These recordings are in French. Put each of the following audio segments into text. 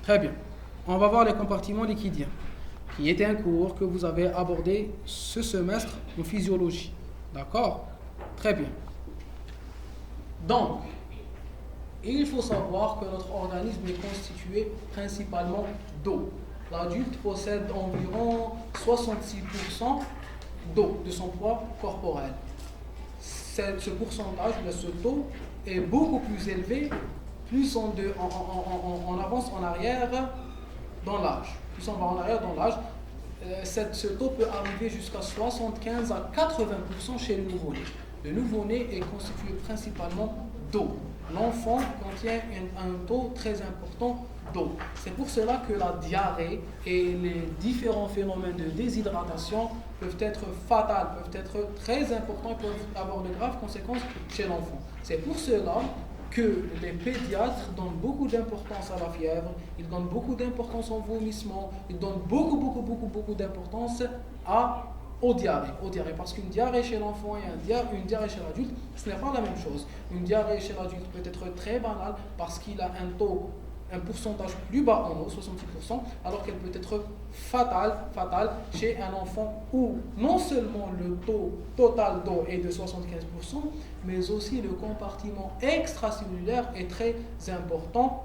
Très bien. On va voir les compartiments liquidiens, qui est un cours que vous avez abordé ce semestre en physiologie. D'accord? Très bien. Donc, il faut savoir que notre organisme est constitué principalement d'eau. L'adulte possède environ 66% d'eau de son poids corporel. Ce pourcentage, ce taux, est beaucoup plus élevé plus on avance en arrière dans l'âge. Plus on va en arrière dans l'âge, ce taux peut arriver jusqu'à 75 à 80% chez le nouveau-né. Le nouveau-né est constitué principalement d'eau. L'enfant contient un taux très important d'eau. C'est pour cela que la diarrhée et les différents phénomènes de déshydratation peuvent être fatals, peuvent être très importants, peuvent avoir de graves conséquences chez l'enfant. C'est pour cela que les pédiatres donnent beaucoup d'importance à la fièvre, ils donnent beaucoup d'importance au vomissement, ils donnent beaucoup d'importance aux diarrhées. Parce qu'une diarrhée chez l'enfant et une diarrhée chez l'adulte, ce n'est pas la même chose. Une diarrhée chez l'adulte peut être très banale parce qu'il a un pourcentage plus bas en eau, 66%, alors qu'elle peut être fatale chez un enfant où non seulement le taux total d'eau est de 75%, mais aussi le compartiment extracellulaire est très important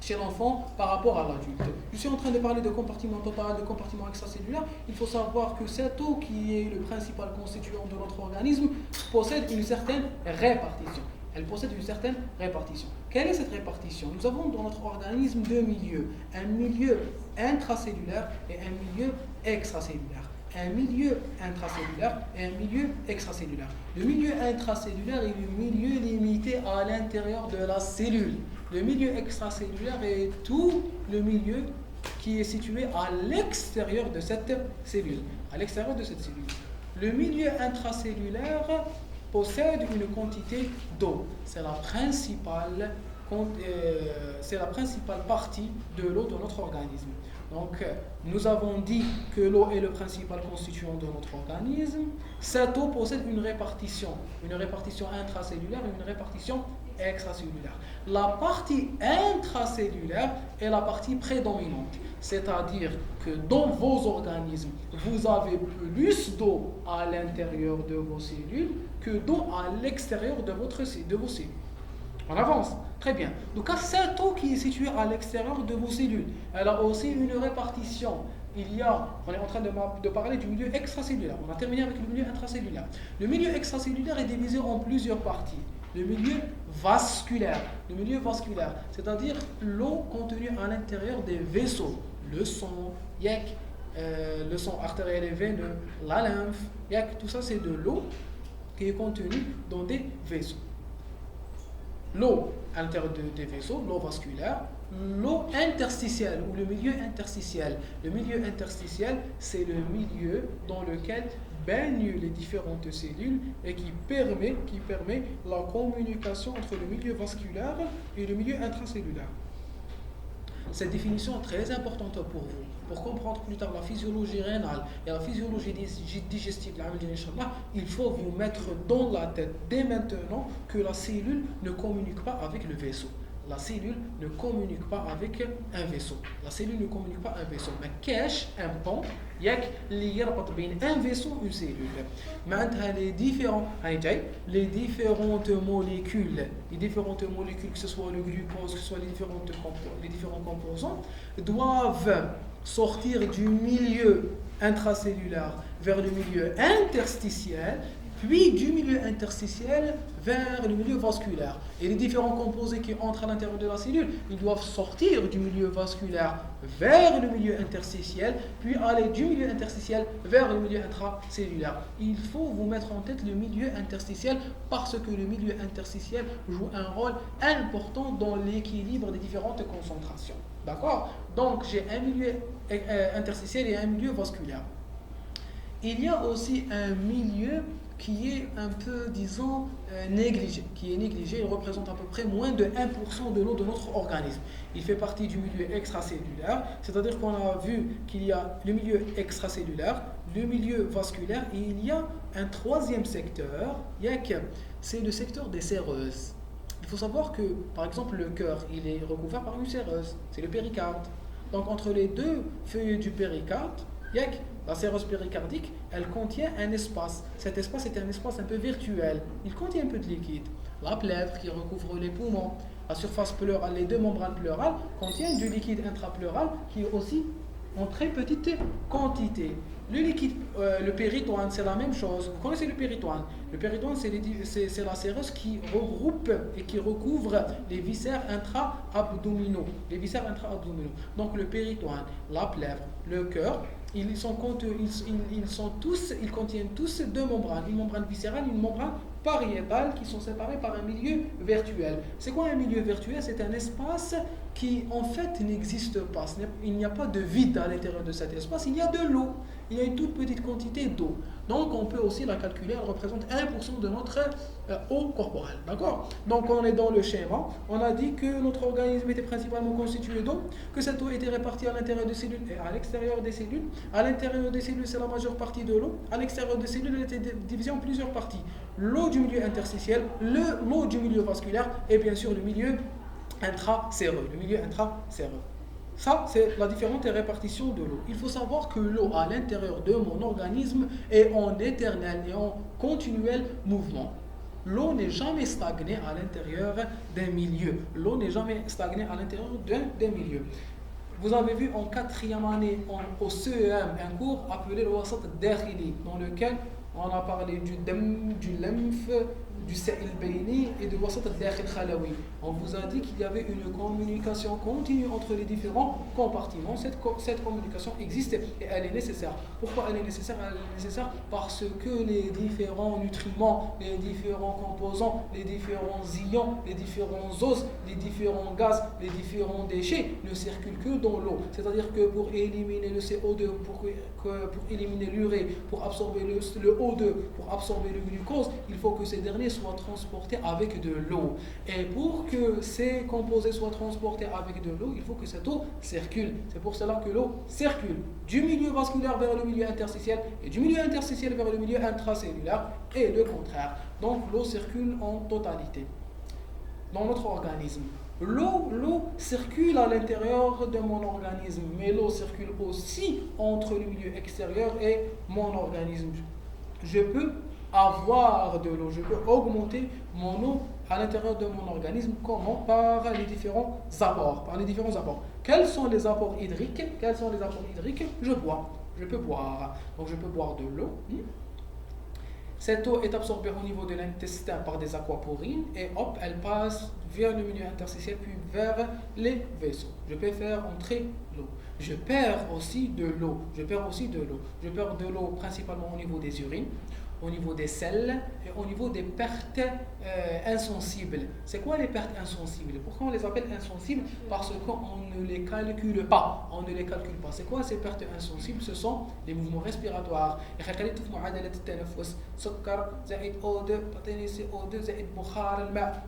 chez l'enfant par rapport à l'adulte. Je suis en train de parler de compartiment total, de compartiment extracellulaire. Il faut savoir que cette eau, qui est le principal constituant de notre organisme, possède une certaine répartition. Elle possède une certaine répartition. Quelle est cette répartition? Nous avons dans notre organisme deux milieux, un milieu intracellulaire et un milieu extracellulaire. Un milieu intracellulaire et un milieu extracellulaire. Le milieu intracellulaire est le milieu limité à l'intérieur de la cellule. Le milieu extracellulaire est tout le milieu qui est situé à l'extérieur de cette cellule. Le milieu intracellulaire possède une quantité d'eau. C'est la principale partie de l'eau de notre organisme. Donc, nous avons dit que l'eau est le principal constituant de notre organisme. Cette eau possède une répartition intracellulaire et une répartition extracellulaire. La partie intracellulaire est la partie prédominante, c'est-à-dire que dans vos organismes, vous avez plus d'eau à l'intérieur de vos cellules que d'eau à l'extérieur de vos cellules. On avance. Très bien. Donc, cette eau qui est située à l'extérieur de vos cellules, elle a aussi une répartition. On est en train de parler du milieu extracellulaire. On a terminé avec le milieu intracellulaire. Le milieu extracellulaire est divisé en plusieurs parties. Le milieu vasculaire, c'est-à-dire l'eau contenue à l'intérieur des vaisseaux. Le sang, le sang artériel et veineux, la lymphe, tout ça c'est de l'eau qui est contenue dans des vaisseaux. L'eau à l'intérieur des vaisseaux, l'eau vasculaire, l'eau interstitielle ou le milieu interstitiel. Le milieu interstitiel, c'est le milieu dans lequel baignent les différentes cellules et qui permet la communication entre le milieu vasculaire et le milieu intracellulaire. Cette définition est très importante pour vous. Pour comprendre plus tard la physiologie rénale et la physiologie digestive, il faut vous mettre dans la tête dès maintenant que la cellule ne communique pas avec le vaisseau. La cellule ne communique pas avec un vaisseau. Mais cache un pont اللي يربط بين un vaisseau et une cellule. معناتها les différentes molécules, que ce soit le glucose, que ce soit les différents composants, doivent sortir du milieu intracellulaire vers le milieu interstitiel, puis du milieu interstitiel vers le milieu vasculaire. Et les différents composés qui entrent à l'intérieur de la cellule, ils doivent sortir du milieu vasculaire vers le milieu interstitiel, puis aller du milieu interstitiel vers le milieu intracellulaire. Il faut vous mettre en tête le milieu interstitiel parce que le milieu interstitiel joue un rôle important dans l'équilibre des différentes concentrations. D'accord? Donc j'ai un milieu interstitiel et un milieu vasculaire. Il y a aussi un milieu qui est un peu, disons, négligé. Il représente à peu près moins de 1% de l'eau de notre organisme. Il fait partie du milieu extracellulaire, c'est-à-dire qu'on a vu qu'il y a le milieu extracellulaire, le milieu vasculaire, et il y a un troisième secteur, c'est le secteur des séreuses. Il faut savoir que, par exemple, le cœur, il est recouvert par une séreuse, c'est le péricarde. Donc, entre les deux feuilles du péricarde, la séreuse péricardique, elle contient un espace. Cet espace est un espace un peu virtuel. Il contient un peu de liquide. La plèvre qui recouvre les poumons, la surface pleurale, les deux membranes pleurales contiennent du liquide intrapleural qui est aussi en très petite quantité. Le liquide, le péritoine, c'est la même chose. Vous connaissez le péritoine? Le péritoine, c'est la séreuse qui regroupe et qui recouvre les viscères intra-abdominaux. Les viscères intra-abdominaux. Donc le péritoine, la plèvre, le cœur, ils contiennent tous deux membranes, une membrane viscérale et une membrane pariétale qui sont séparées par un milieu virtuel. C'est quoi un milieu virtuel? C'est un espace qui en fait n'existe pas. Il n'y a pas de vide à l'intérieur de cet espace, il y a de l'eau. Il y a une toute petite quantité d'eau. Donc on peut aussi la calculer, elle représente 1% de notre eau corporelle. D'accord? Donc on est dans le schéma. On a dit que notre organisme était principalement constitué d'eau, que cette eau était répartie à l'intérieur des cellules et à l'extérieur des cellules. À l'intérieur des cellules, c'est la majeure partie de l'eau. À l'extérieur des cellules, elle était divisée en plusieurs parties. L'eau du milieu interstitiel, l'eau du milieu vasculaire et bien sûr le milieu intracéreux. Ça, c'est la différente répartition de l'eau. Il faut savoir que l'eau à l'intérieur de mon organisme est en éternel et en continuel mouvement. L'eau n'est jamais stagnée à l'intérieur d'un milieu. L'eau n'est jamais stagnée à l'intérieur d'un milieu. Vous avez vu en 4e année au CEM un cours appelé le Wasat Dakhili, dans lequel on a parlé du lymphe, du sa'il bayni et du wasat al-dakhil khalawi. On vous a dit qu'il y avait une communication continue entre les différents compartiments. Cette communication existe et elle est nécessaire. Pourquoi elle est nécessaire? Elle est nécessaire parce que les différents nutriments, les différents composants, les différents ions, les différents os, les différents gaz, les différents déchets ne circulent que dans l'eau. C'est-à-dire que pour éliminer le CO2, pour éliminer l'urée, pour absorber le O2, pour absorber le glucose, il faut que ces derniers soient transportés avec de l'eau. Et pour que ces composés soient transportés avec de l'eau, il faut que cette eau circule. C'est pour cela que l'eau circule du milieu vasculaire vers le milieu interstitiel et du milieu interstitiel vers le milieu intracellulaire et le contraire. Donc l'eau circule en totalité dans notre organisme. L'eau circule à l'intérieur de mon organisme, mais l'eau circule aussi entre le milieu extérieur et mon organisme. Je peux avoir de l'eau, je peux augmenter mon eau à l'intérieur de mon organisme. Comment? Par les différents apports. Quels sont les apports hydriques? Je peux boire. Donc je peux boire de l'eau. Cette eau est absorbée au niveau de l'intestin par des aquaporines et hop, elle passe vers le milieu interstitiel puis vers les vaisseaux. Je peux faire entrer l'eau. Je perds aussi de l'eau. Je perds de l'eau principalement au niveau des urines, au niveau des selles et au niveau des pertes insensibles. C'est quoi les pertes insensibles? Pourquoi on les appelle insensibles? Parce qu'on ne les calcule pas. C'est quoi ces pertes insensibles? Ce sont les mouvements respiratoires.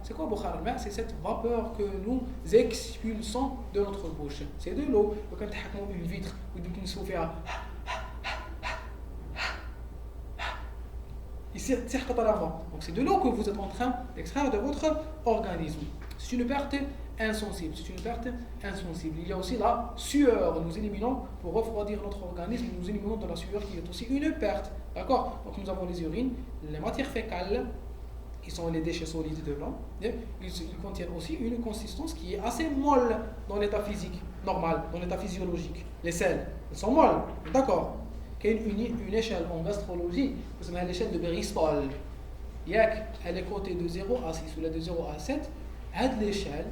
C'est quoi bukhar al-ma? C'est cette vapeur que nous expulsons de notre bouche. C'est de l'eau. Quand on une vitre, donc c'est de l'eau que vous êtes en train d'extraire de votre organisme. C'est une perte insensible. Il y a aussi la sueur. Nous éliminons, pour refroidir notre organisme, nous éliminons de la sueur qui est aussi une perte. D'accord? Donc nous avons les urines, les matières fécales, qui sont les déchets solides de l'homme. Ils contiennent aussi une consistance qui est assez molle dans l'état physique normal, dans l'état physiologique. Les selles, elles sont molles. D'accord? Une échelle en gastrologie, c'est l'échelle de Bristol. Elle est cotée de 0 à 6 ou de 0 à 7. Cette l'échelle,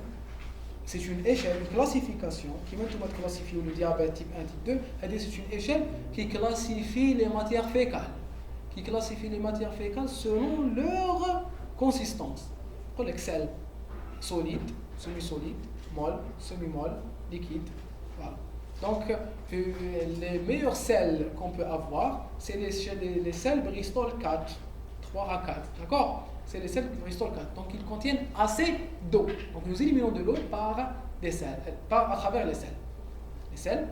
c'est une échelle, une classification qui maintenant classifie le diabète type 1, type 2. C'est une échelle qui classifie les matières fécales. Selon leur consistance. Pour l'excel, solide, semi-solide, molle, semi-molle, liquide. Voilà. Donc, les meilleures selles qu'on peut avoir, c'est les selles Bristol 4, 3 à 4, d'accord? C'est les selles Bristol 4. Donc, ils contiennent assez d'eau. Donc, nous éliminons de l'eau à travers les selles. Les selles,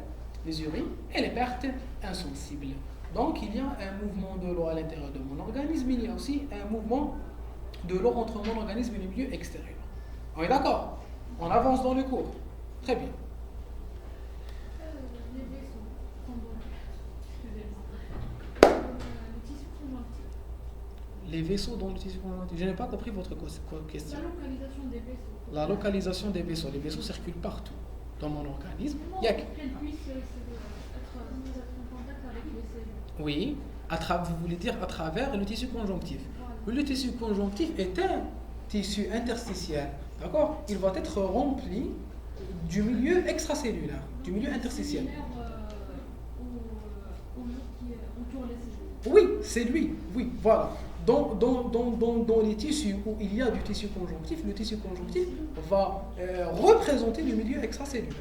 les urines et les pertes insensibles. Donc, il y a un mouvement de l'eau à l'intérieur de mon organisme. Il y a aussi un mouvement de l'eau entre mon organisme et le milieu extérieur. On est d'accord? On avance dans le cours. Très bien. Les vaisseaux Les vaisseaux dans le tissu conjonctif. Je n'ai pas compris votre question. La localisation des vaisseaux. La localisation des vaisseaux. Les vaisseaux circulent partout dans mon organisme. Comment qu'elles puissent être en contact avec les cellules? Oui, vous voulez dire à travers le tissu conjonctif. Voilà. Le tissu conjonctif est un tissu interstitiel. D'accord? Il va être rempli du milieu extracellulaire, du milieu interstitiel. Qui entoure les cellules. Oui, c'est lui. Oui, voilà. Dans les tissus où il y a du tissu conjonctif, le tissu conjonctif va représenter le milieu extracellulaire.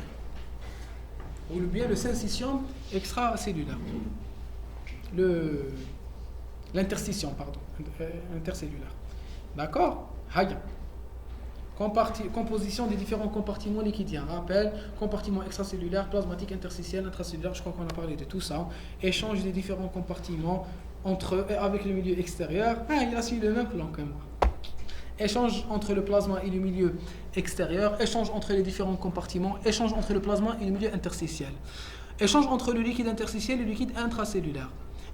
Ou bien le syncytium extracellulaire. L'interstitium, pardon, intercellulaire. D'accord? Haya. Composition des différents compartiments liquidiens. Rappel, compartiment extracellulaire, plasmatique, interstitiel, intracellulaire, je crois qu'on a parlé de tout ça. Échange des différents compartiments entre eux et avec le milieu extérieur. Il a suivi le même plan que moi. Échange entre le plasma et le milieu extérieur. Échange entre les différents compartiments. Échange entre le plasma et le milieu interstitiel. Échange entre le liquide interstitiel et le liquide intracellulaire.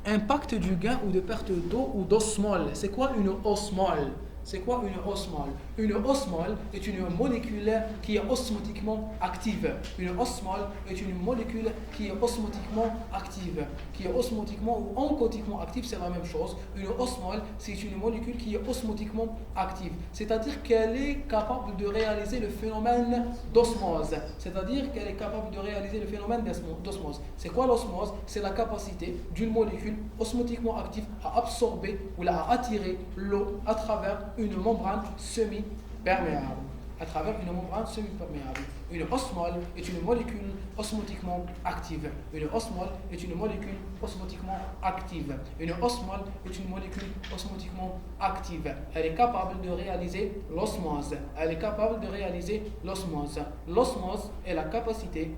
Impact du gain ou de perte d'eau ou d'osmole. C'est quoi une osmole? C'est quoi une osmole? Une osmole est une molécule qui est osmotiquement active. Une osmole est une molécule qui est osmotiquement active. Qui est osmotiquement ou oncotiquement active, c'est la même chose. Une osmole, c'est une molécule qui est osmotiquement active. C'est-à-dire qu'elle est capable de réaliser le phénomène d'osmose. C'est-à-dire qu'elle est capable de réaliser le phénomène d'osmose. C'est quoi l'osmose? C'est la capacité d'une molécule osmotiquement active à absorber ou à attirer l'eau à travers une membrane semi-perméable. À travers une membrane semi-perméable. Une osmole est une molécule osmotiquement active. Une osmole est une molécule osmotiquement active. Une osmole est une molécule osmotiquement active. Elle est capable de réaliser l'osmose. Elle est capable de réaliser l'osmose. L'osmose est la capacité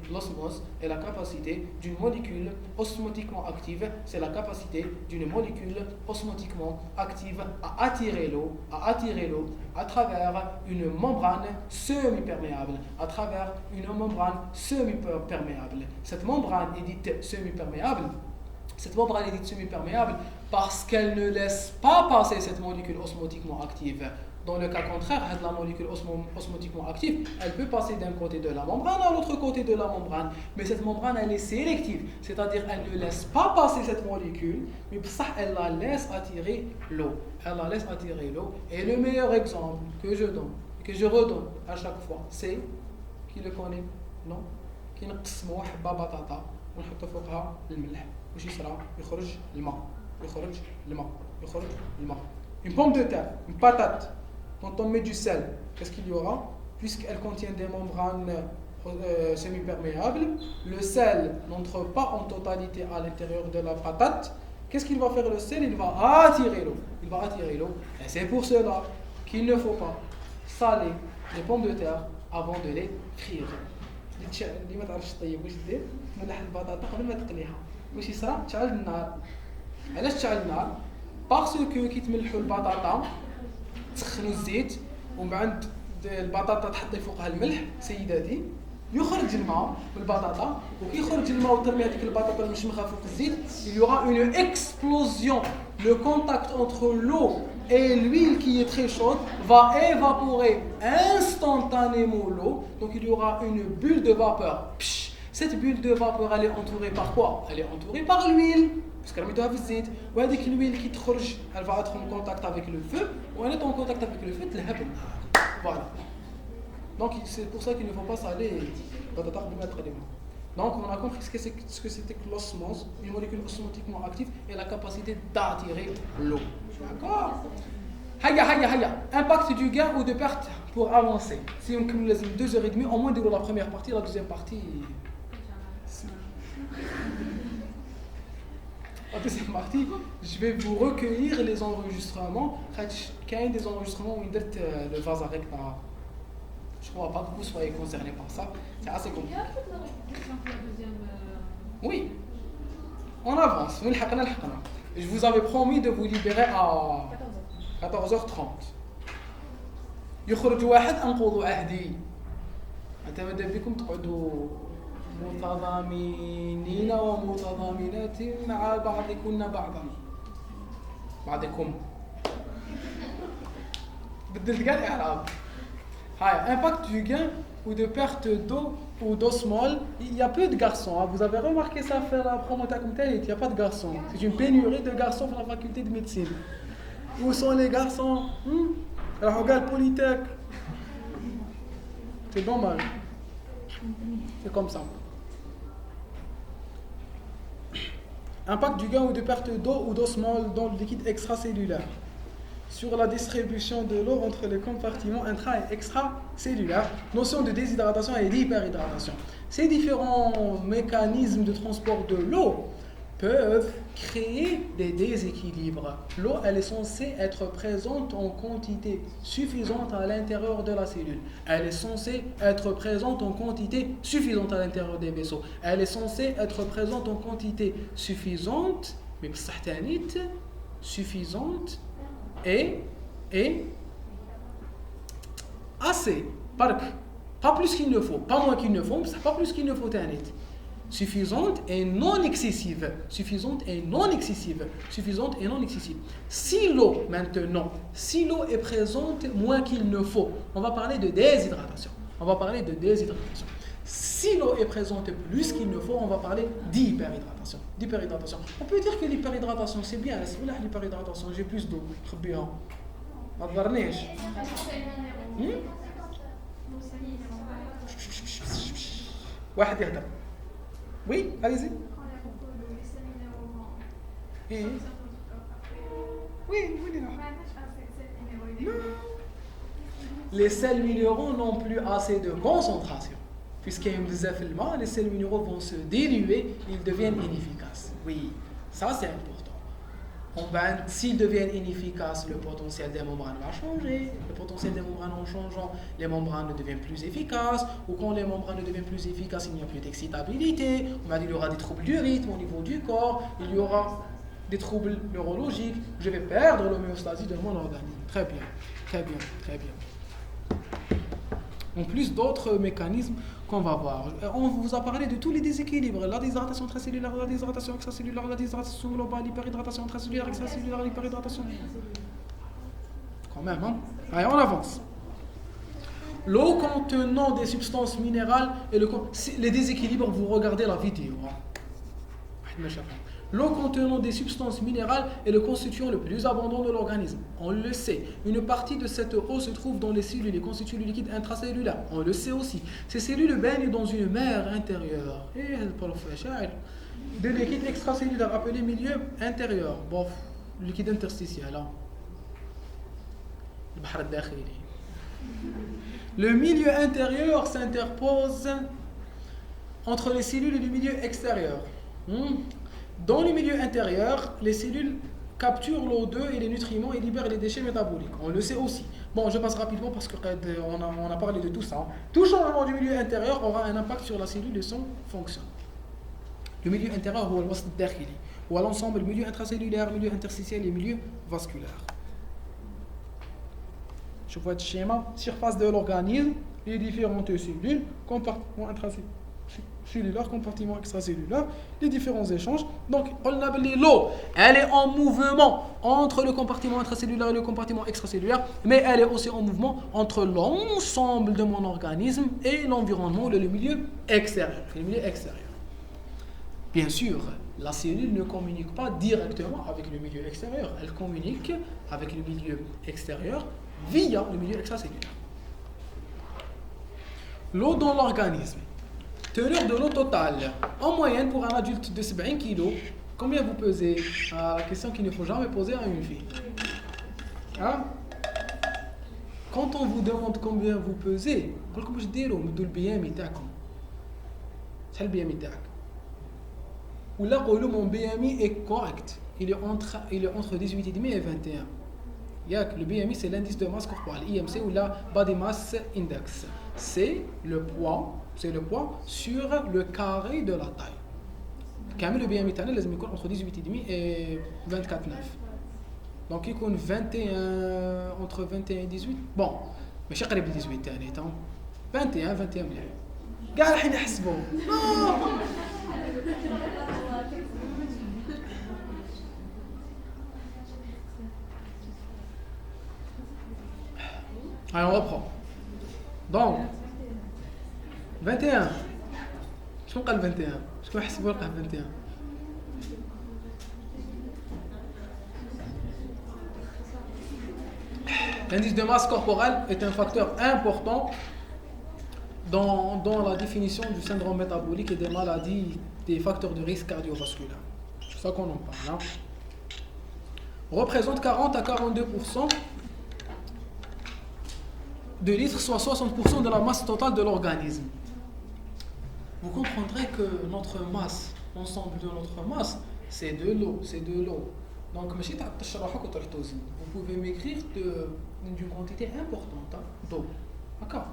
d'une molécule osmotiquement active. C'est la capacité d'une molécule osmotiquement active à attirer l'eau à travers une membrane semi-perméable. À travers une membrane semi-perméable. Cette membrane est dite semi-perméable parce qu'elle ne laisse pas passer cette molécule osmotiquement active. Dans le cas contraire, la molécule osmotiquement active, elle peut passer d'un côté de la membrane à l'autre côté de la membrane. Mais cette membrane, elle est sélective. C'est-à-dire elle ne laisse pas passer cette molécule, mais ça, elle la laisse attirer l'eau. Et le meilleur exemple que je redonne à chaque fois, c'est qui le connaît? Non? كي نقسموا حبه بطاطا ونحطوا فوقها الملح واش يصرى؟ يخرج الماء. Une pomme de terre, une patate, quand on met du sel, qu'est-ce qu'il y aura? Puisqu'elle contient des membranes semi-perméables, le sel n'entre pas en totalité à l'intérieur de la patate. Qu'est-ce qu'il va faire le sel? Il va attirer l'eau. Et c'est pour cela qu'il ne faut pas saler les pommes de terre avant de les frire. اللي ما تعرفش طيب واش دير؟ ملح البطاطا قبل ما تقليها. واش يصرى؟ تشعل النار. علاش تشعل النار؟ باسكو كي تملحوا البطاطا تسخنوا الزيت ومن بعد البطاطا تحطي فوقها الملح سيداتي يخرج الماء بالبطاطا وكي يخرج الماء وترمي هذيك البطاطا المشمخه فوق الزيت il y aura une explosion. Le contact entre l'eau et l'huile qui est très chaude va évaporer instantanément l'eau. Donc il y aura une bulle de vapeur. Cette bulle de vapeur, elle est entourée par quoi? Elle est entourée par l'huile. Parce qu'elle met في الزيت وهذيك l'huile qui تخرج elle va être en contact avec le feu وelle est en contact avec le feu تلهب النار. Voilà. Donc c'est pour ça qu'il ne faut pas saler البطاطا قبل ما تقليها. Donc on a compris ce que c'était que l'osmose, une molécule osmotiquement active et la capacité d'attirer l'eau. D'accord? Haya. Impact du gain ou de perte pour avancer. Si on cumule les 2h30, au moins déroule la première partie, la deuxième partie. La deuxième partie, je vais vous recueillir les enregistrements. Il y a des enregistrements où il y a le vase avec la. Je ne crois pas que vous soyez concernés par ça. C'est assez compliqué. Oui. On avance. Je vous avais promis de vous libérer à 14h30. يخرج واحد انقض عهدي انت ماذا بكم تقعدوا متضامنين ومتضامنات مع بعضكن بعضكم بدلت كاع الاعراب. هاي impact du gain ou de perte d'eau ou d'osmol. Il y a peu de garçons. Vous avez remarqué ça faire la promotion il n'y a pas de garçons. C'est une pénurie de garçons dans la faculté de médecine. Où sont les garçons? Alors regarde Polytech. C'est dommage. C'est comme ça. Impact du gain ou de perte d'eau ou d'osmol dans le liquide extracellulaire sur la distribution de l'eau entre les compartiments intra et extracellulaires, notion de déshydratation et d'hyperhydratation. Ces différents mécanismes de transport de l'eau peuvent créer des déséquilibres. L'eau, elle est censée être présente en quantité suffisante à l'intérieur de la cellule. Elle est censée être présente en quantité suffisante à l'intérieur des vaisseaux. Elle est censée être présente en quantité suffisante, mais suffisante et assez. Pas plus qu'il ne faut, pas moins qu'il ne faut, pas plus qu'il ne faut. Suffisante et non excessive. Suffisante et non excessive. Suffisante et non excessive. Si l'eau, maintenant, si l'eau est présente moins qu'il ne faut, on va parler de déshydratation. Si l'eau est présente plus qu'il ne faut, on va parler d'hyperhydratation. On peut dire que l'hyperhydratation, c'est bien. L'hyperhydratation, j'ai plus d'eau. Très bien. ما تضرنيش. واحد يهدر. Oui, allez-y. Oui, non. Les sels minéraux n'ont plus assez de concentration. Puisqu'il y a une les sels minéraux vont se diluer, ils deviennent inefficaces. Oui, ça c'est important. S'ils deviennent inefficaces, le potentiel des membranes va changer. Le potentiel des membranes en changeant, les membranes deviennent plus efficaces. Ou quand les membranes deviennent plus efficaces, il n'y a plus d'excitabilité. Il y aura des troubles du rythme au niveau du corps. Il y aura des troubles neurologiques. Je vais perdre l'homéostasie de mon organisme. Très bien. En plus d'autres mécanismes qu'on va voir. On vous a parlé de tous les déséquilibres. La déshydratation intracellulaire, la déshydratation extracellulaire, la déshydratation globale, l'hyperhydratation intracellulaire, extracellulaire, l'hyperhydratation. Quand même, hein. Allez, on avance. L'eau contenant des substances minérales et les déséquilibres, vous regardez la vidéo. L'eau contenant des substances minérales est le constituant le plus abondant de l'organisme. On le sait. Une partie de cette eau se trouve dans les cellules et constitue le liquide intracellulaire. On le sait aussi. Ces cellules baignent dans une mer intérieure. De liquide extracellulaire appelé milieu intérieur. Bon, liquide interstitiel. Le milieu intérieur s'interpose entre les cellules et le milieu extérieur. Dans le milieu intérieur, les cellules capturent l'O2 et les nutriments et libèrent les déchets métaboliques. On le sait aussi. Bon, je passe rapidement parce qu'on a parlé de tout ça. Tout changement du milieu intérieur aura un impact sur la cellule et son fonction. Le milieu intérieur ou l'ensemble, le milieu intracellulaire, le milieu interstitiel et le milieu vasculaire. Je vois le schéma. Surface de l'organisme, les différentes cellules, compartiments intracellulaires. Cellulaire, compartiment extracellulaire, les différents échanges. Donc, l'eau, elle est en mouvement entre le compartiment intracellulaire et le compartiment extracellulaire, mais elle est aussi en mouvement entre l'ensemble de mon organisme et l'environnement, le milieu extérieur. Bien sûr, la cellule ne communique pas directement avec le milieu extérieur, elle communique avec le milieu extérieur via le milieu extracellulaire. L'eau dans l'organisme. Teneur de l'eau totale. En moyenne, pour un adulte de 70 kg, combien vous pesez? La question qu'il ne faut jamais poser à une fille. Hein? Quand on vous demande combien vous pesez, قولكم واش ديروا مدوا البي ام تاعكم. شحال البي ام تاعك؟ ولا قولوا mon BMI est correct. Il est entre 18,5 et 21. Le BMI, c'est l'indice de masse corporelle. IMC ou la Body Mass Index. C'est le poids sur le carré de la taille. Quand le BMI تاعنا لازم يكون entre 18,5 et 24,9. Donc il compte 21 entre 21 et 18. Bon, ماشي قريب ل 18 ثاني 21 مليح كاع الحين يحسبوا Allez, on reprend. Donc, 21. شنو قال 21 شكون حسبوا لقى 21 L'indice de masse corporelle est un facteur important dans la définition du syndrome métabolique et des maladies, des facteurs de risque cardiovasculaire. C'est ça qu'on en parle. Hein. Représente 40 à 42% de litres, soit 60% de la masse totale de l'organisme. Vous comprendrez que notre masse, l'ensemble de notre masse, c'est de l'eau. Donc, vous pouvez m'écrire d'une quantité importante d'eau. D'accord.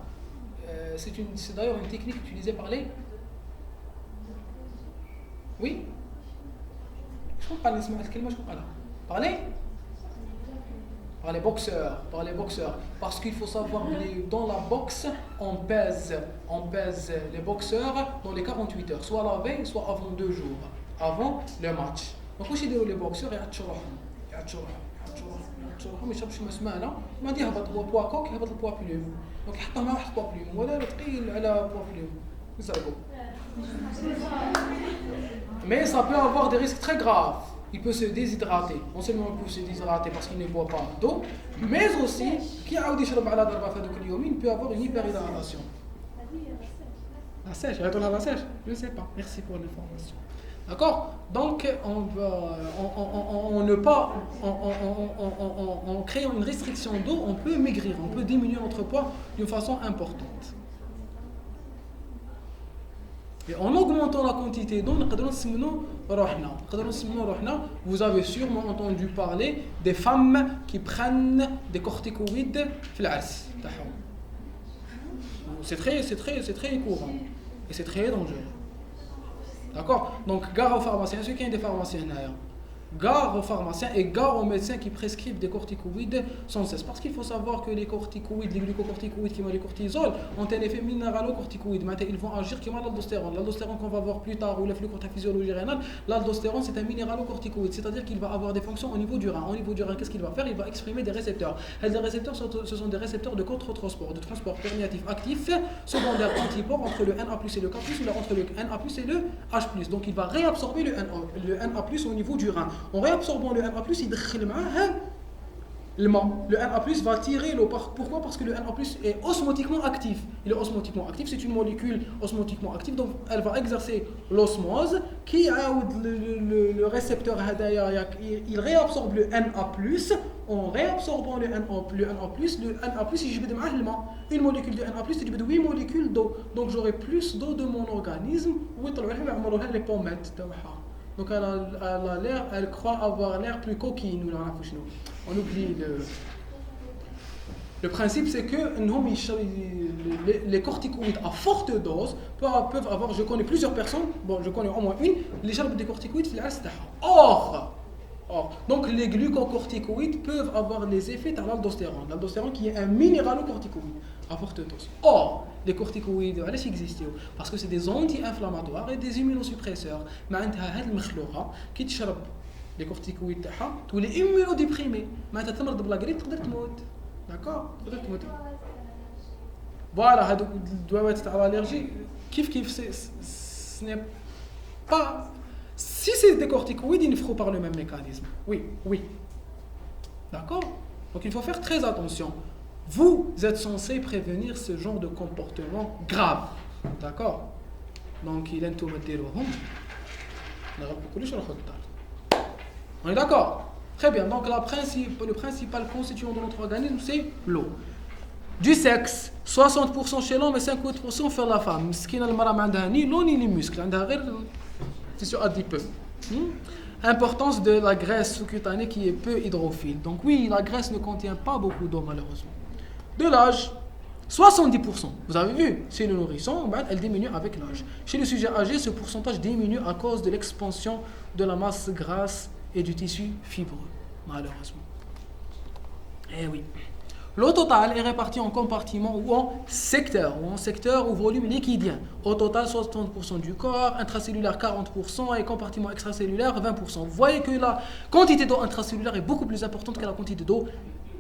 C'est d'ailleurs une technique utilisée par les... Oui. Par les boxeurs. Parce qu'il faut savoir que dans la boxe, on pèse les boxeurs dans les 48 heures, soit la veille, soit avant 2 jours, avant le match. Donc, quand les boxeurs, ما يشربش ما سمانه ما دي هبط هو بوا كوك يهبط البوا بليم دونك يحطها مع واحد بوا بليم ولا ثقيل على بوا بليم يزرقوا mais ça peut avoir des risques très graves. Il peut se déshydrater. Non seulement il peut se déshydrater parce qu'il ne boit pas d'eau, mais aussi qui a يشرب على ضربه في هذوك اليومين peut avoir une hyperhydratation. La sèche, la sèche, je ne sais pas. Merci pour l'information. D'accord. Donc en créant une restriction d'eau, on peut maigrir, on peut diminuer notre poids d'une façon importante. Et en augmentant la quantité d'eau, vous avez sûrement entendu parler des femmes qui prennent des corticoïdes. C'est très courant et c'est très dangereux. D'accord. Donc, gare aux pharmaciens, ceux qui ont des pharmaciens d'ailleurs. Gare aux pharmaciens et gare aux médecins qui prescrivent des corticoïdes sans cesse. Parce qu'il faut savoir que les corticoïdes, les glucocorticoïdes qui ont les cortisol, ont un effet minéralocorticoïde. Maintenant, ils vont agir comme l'aldostérone. L'aldostérone qu'on va voir plus tard, ou la physiologie rénale, l'aldostérone c'est un minéralocorticoïde. C'est-à-dire qu'il va avoir des fonctions au niveau du rein. Au niveau du rein, qu'est-ce qu'il va faire? Il va exprimer des récepteurs. Et les récepteurs, ce sont des récepteurs de contre-transport, de transport perméatif actif, secondaire antipore entre le Na+, et le K+, ou entre le Na+, et le H+. Donc, il va réabsorber le Na+, au niveau du rein. En réabsorbant le Na+, il décrit le Na+, va tirer l'eau. Pourquoi? Parce que le Na+, est osmotiquement actif. Il est osmotiquement actif, c'est une molécule osmotiquement active, donc elle va exercer l'osmose qui a le récepteur, il réabsorbe le Na+. En réabsorbant le Na+, il jibed معاه الماء. Une molécule de Na+, il jibed 8 molécules d'eau. Donc j'aurai plus d'eau de mon organisme. ويطلعوا les pommettes تاعها. Donc elle croit avoir l'air plus coquine. On oublie le principe, c'est que les corticoïdes à forte dose peuvent avoir, je connais plusieurs personnes, je connais au moins une, les gens des corticoïdes في العرس تاعها. Or, donc les glucocorticoïdes peuvent avoir les effets de l'aldostérone. L'aldostérone qui est un minéralocorticoïde à forte dose. Or, les corticoïdes, علاش existent? Parce que c'est des anti-inflammatoires et des immunosuppresseurs. معناتها هاد المخلوقه كي تشرب les corticoïdes تاعها تولي immunodéprimé. معناتها تمرض بلا غريب تقدر تموت. D'accord? تقدر تموت. Voilà, هادوك الدواءات تاع الالرجي كيف ce n'est pas. Si c'est des corticoïdes, il faut par le même mécanisme. Oui. D'accord? Donc il faut faire très attention. Vous êtes censé prévenir ce genre de comportement grave. D'accord? Donc il est tout on est d'accord? Très bien. Donc le principal constituant de notre organisme, c'est l'eau. Du sexe, 60% chez l'homme et 50% chez la femme. مسكينة المرأة ما عندها ni l'eau ni les muscles. عندها غير tissu adipeux. Importance de la graisse sous-cutanée qui est peu hydrophile. Donc oui, la graisse ne contient pas beaucoup d'eau malheureusement. De l'âge, 70%. Vous avez vu, chez le nourrisson, elle diminue avec l'âge. Chez le sujet âgé, ce pourcentage diminue à cause de l'expansion de la masse grasse et du tissu fibreux, malheureusement. Eh oui. L'eau totale est répartie en compartiments ou en secteurs ou volume liquidien. Au total, 60% du corps, intracellulaire 40% et compartiment extracellulaire 20%. Vous voyez que la quantité d'eau intracellulaire est beaucoup plus importante que la quantité d'eau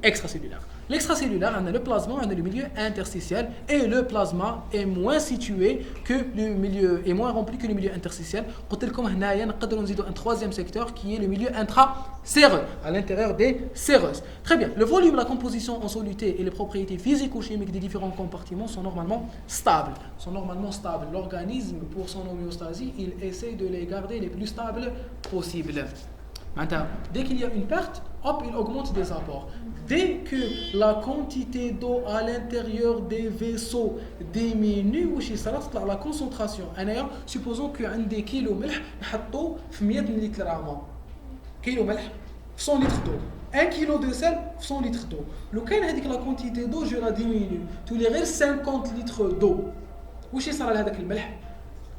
extracellulaire. L'extracellulaire, on a le plasma, on a le milieu interstitiel et le plasma est moins situé que le milieu, est moins rempli que le milieu interstitiel. قلت لكم هنايا نقدروا نزيدوا un troisième secteur qui est le milieu intraséreux, à l'intérieur des séreuses. Très bien. Le volume, la composition en soluté et les propriétés physico-chimiques des différents compartiments sont normalement stables. L'organisme, pour son homéostasie, il essaie de les garder les plus stables possibles. Maintenant, dès qu'il y a une perte, hop, il augmente des apports. Dès que la quantité d'eau à l'intérieur des vaisseaux diminue, la concentration. Supposons que عندي كيلو ملح نحطو في 100 ملل راما. كيلو ملح في 100 litres d'eau. 1 kg de sel في 100 litres d'eau. لو كان هذيك la quantité d'eau je la diminue. تولي غير 50 litres d'eau. واش يصرى لهذاك الملح؟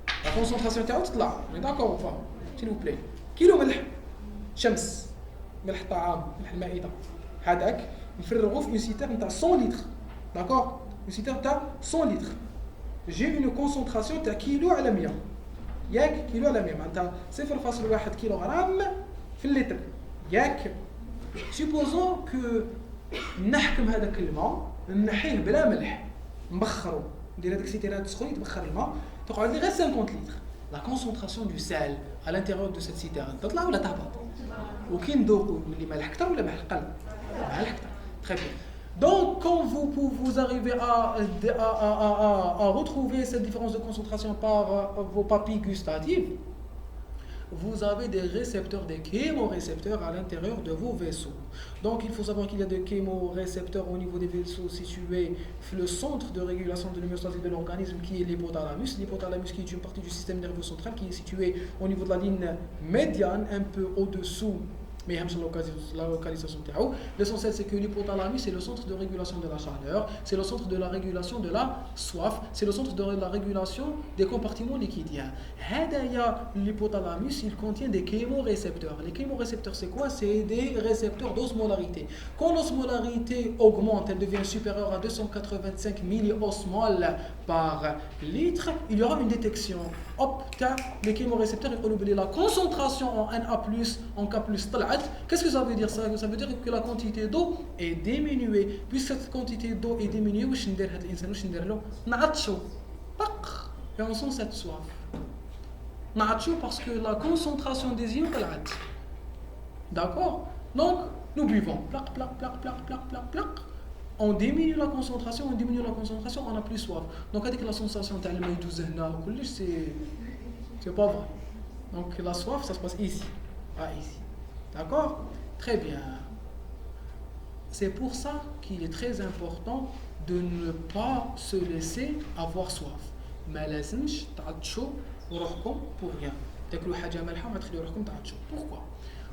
La concentration تاعو تطلع. D'accord ou pas? S'il vous plaît. كيلو ملح شمس ملح طعام ملح المائده هذاك نفرغوه في سيتر نتاع 100 لتر داكور سيتر نتاع 100 لتر جي اون كونسونطراسيون تاع كيلو على 100 ياك كيلو على 100 معناتها 0.1 كيلوغرام في اللتر ياك سيبوزون كو نحكم هذاك الماء نحيه بلا ملح نبخرو ندير هذيك سيتيرات سخون يتبخر الماء تقعد لي غير 50 لتر la concentration du sel à l'intérieur de cette citerne تطلع ولا تهبط وكي ندوقوا اللي مالح اكثر ولا مالح اقل مالح اكثر très bien donc quand vous arrivez à retrouver cette différence de concentration par vos papilles gustatives vous avez des récepteurs, des chémorécepteurs à l'intérieur de vos vaisseaux. Donc il faut savoir qu'il y a des chémorécepteurs au niveau des vaisseaux situés dans le centre de régulation de l'homéostasie de l'organisme qui est l'hypothalamus. L'hypothalamus qui est une partie du système nerveux central qui est situé au niveau de la ligne médiane, un peu au-dessous. Mais la localisation تاعو l'essentiel c'est que l'hypothalamus c'est le centre de régulation de la chaleur, c'est le centre de la régulation de la soif, c'est le centre de la régulation des compartiments liquidiens. L'hypothalamus il contient des chémorécepteurs. Les chémorécepteurs c'est quoi? C'est des récepteurs d'osmolarité. Quand l'osmolarité augmente, elle devient supérieure à 285 milliosmoles par litre, il y aura une détection. Hop, les chémorécepteurs ils la concentration en Na+, en K+, qu'est-ce que ça veut dire ça? Ça veut dire que la quantité d'eau est diminuée. Puisque cette quantité d'eau est diminuée, واش ندير هذا الانسان واش ندير له؟ نعطشو طق et on sent cette soif. نعطشو parce que la concentration des ions طلعت. D'accord? Donc nous buvons. Plac. On diminue la concentration, on a plus soif. Donc avec la sensation تاع الماء يدوز هنا وكلش c'est pas vrai. Donc la soif ça se passe ici, pas ici. D'accord? Très bien. C'est pour ça qu'il est très important de ne pas se laisser avoir soif. ما لازمش تعطشوا روحكم pour rien. تاكلوا حاجه مالحه ما تخليو روحكم تعطشوا. Pourquoi?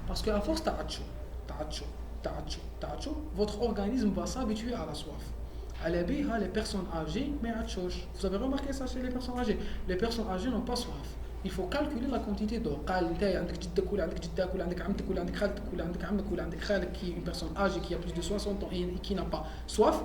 Parce que à force تعطشوا, votre organisme va s'habituer à la soif. Les personnes âgées, mais vous avez remarqué ça chez les personnes âgées. Les personnes âgées n'ont pas soif. Il faut calculer la quantité d'eau. Une personne âgée qui a plus de 60 ans et qui n'a pas soif,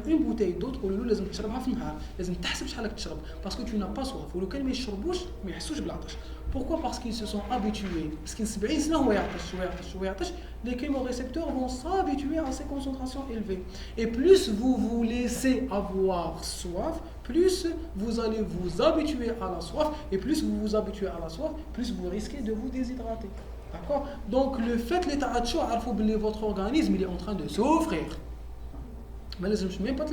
une bouteille d'eau تقول له لازم تشربها في النهار، لازم تحسب شحال تشرب parce que tu n'as pas soif. ولو كان ما يشربوش ما يحسوش بالعطش. Pourquoi? Parce qu'ils se sont habitués. Parce qu'ils 70 سنة هو يعطش. Les chémorécepteurs vont s'habituer à ces concentrations élevées. Et plus vous vous laissez avoir soif, plus vous allez vous habituer à la soif, et plus vous vous habituez à la soif, plus vous risquez de vous déshydrater. D'accord? Donc le fait que votre organisme il est en train de souffrir. Mais même pas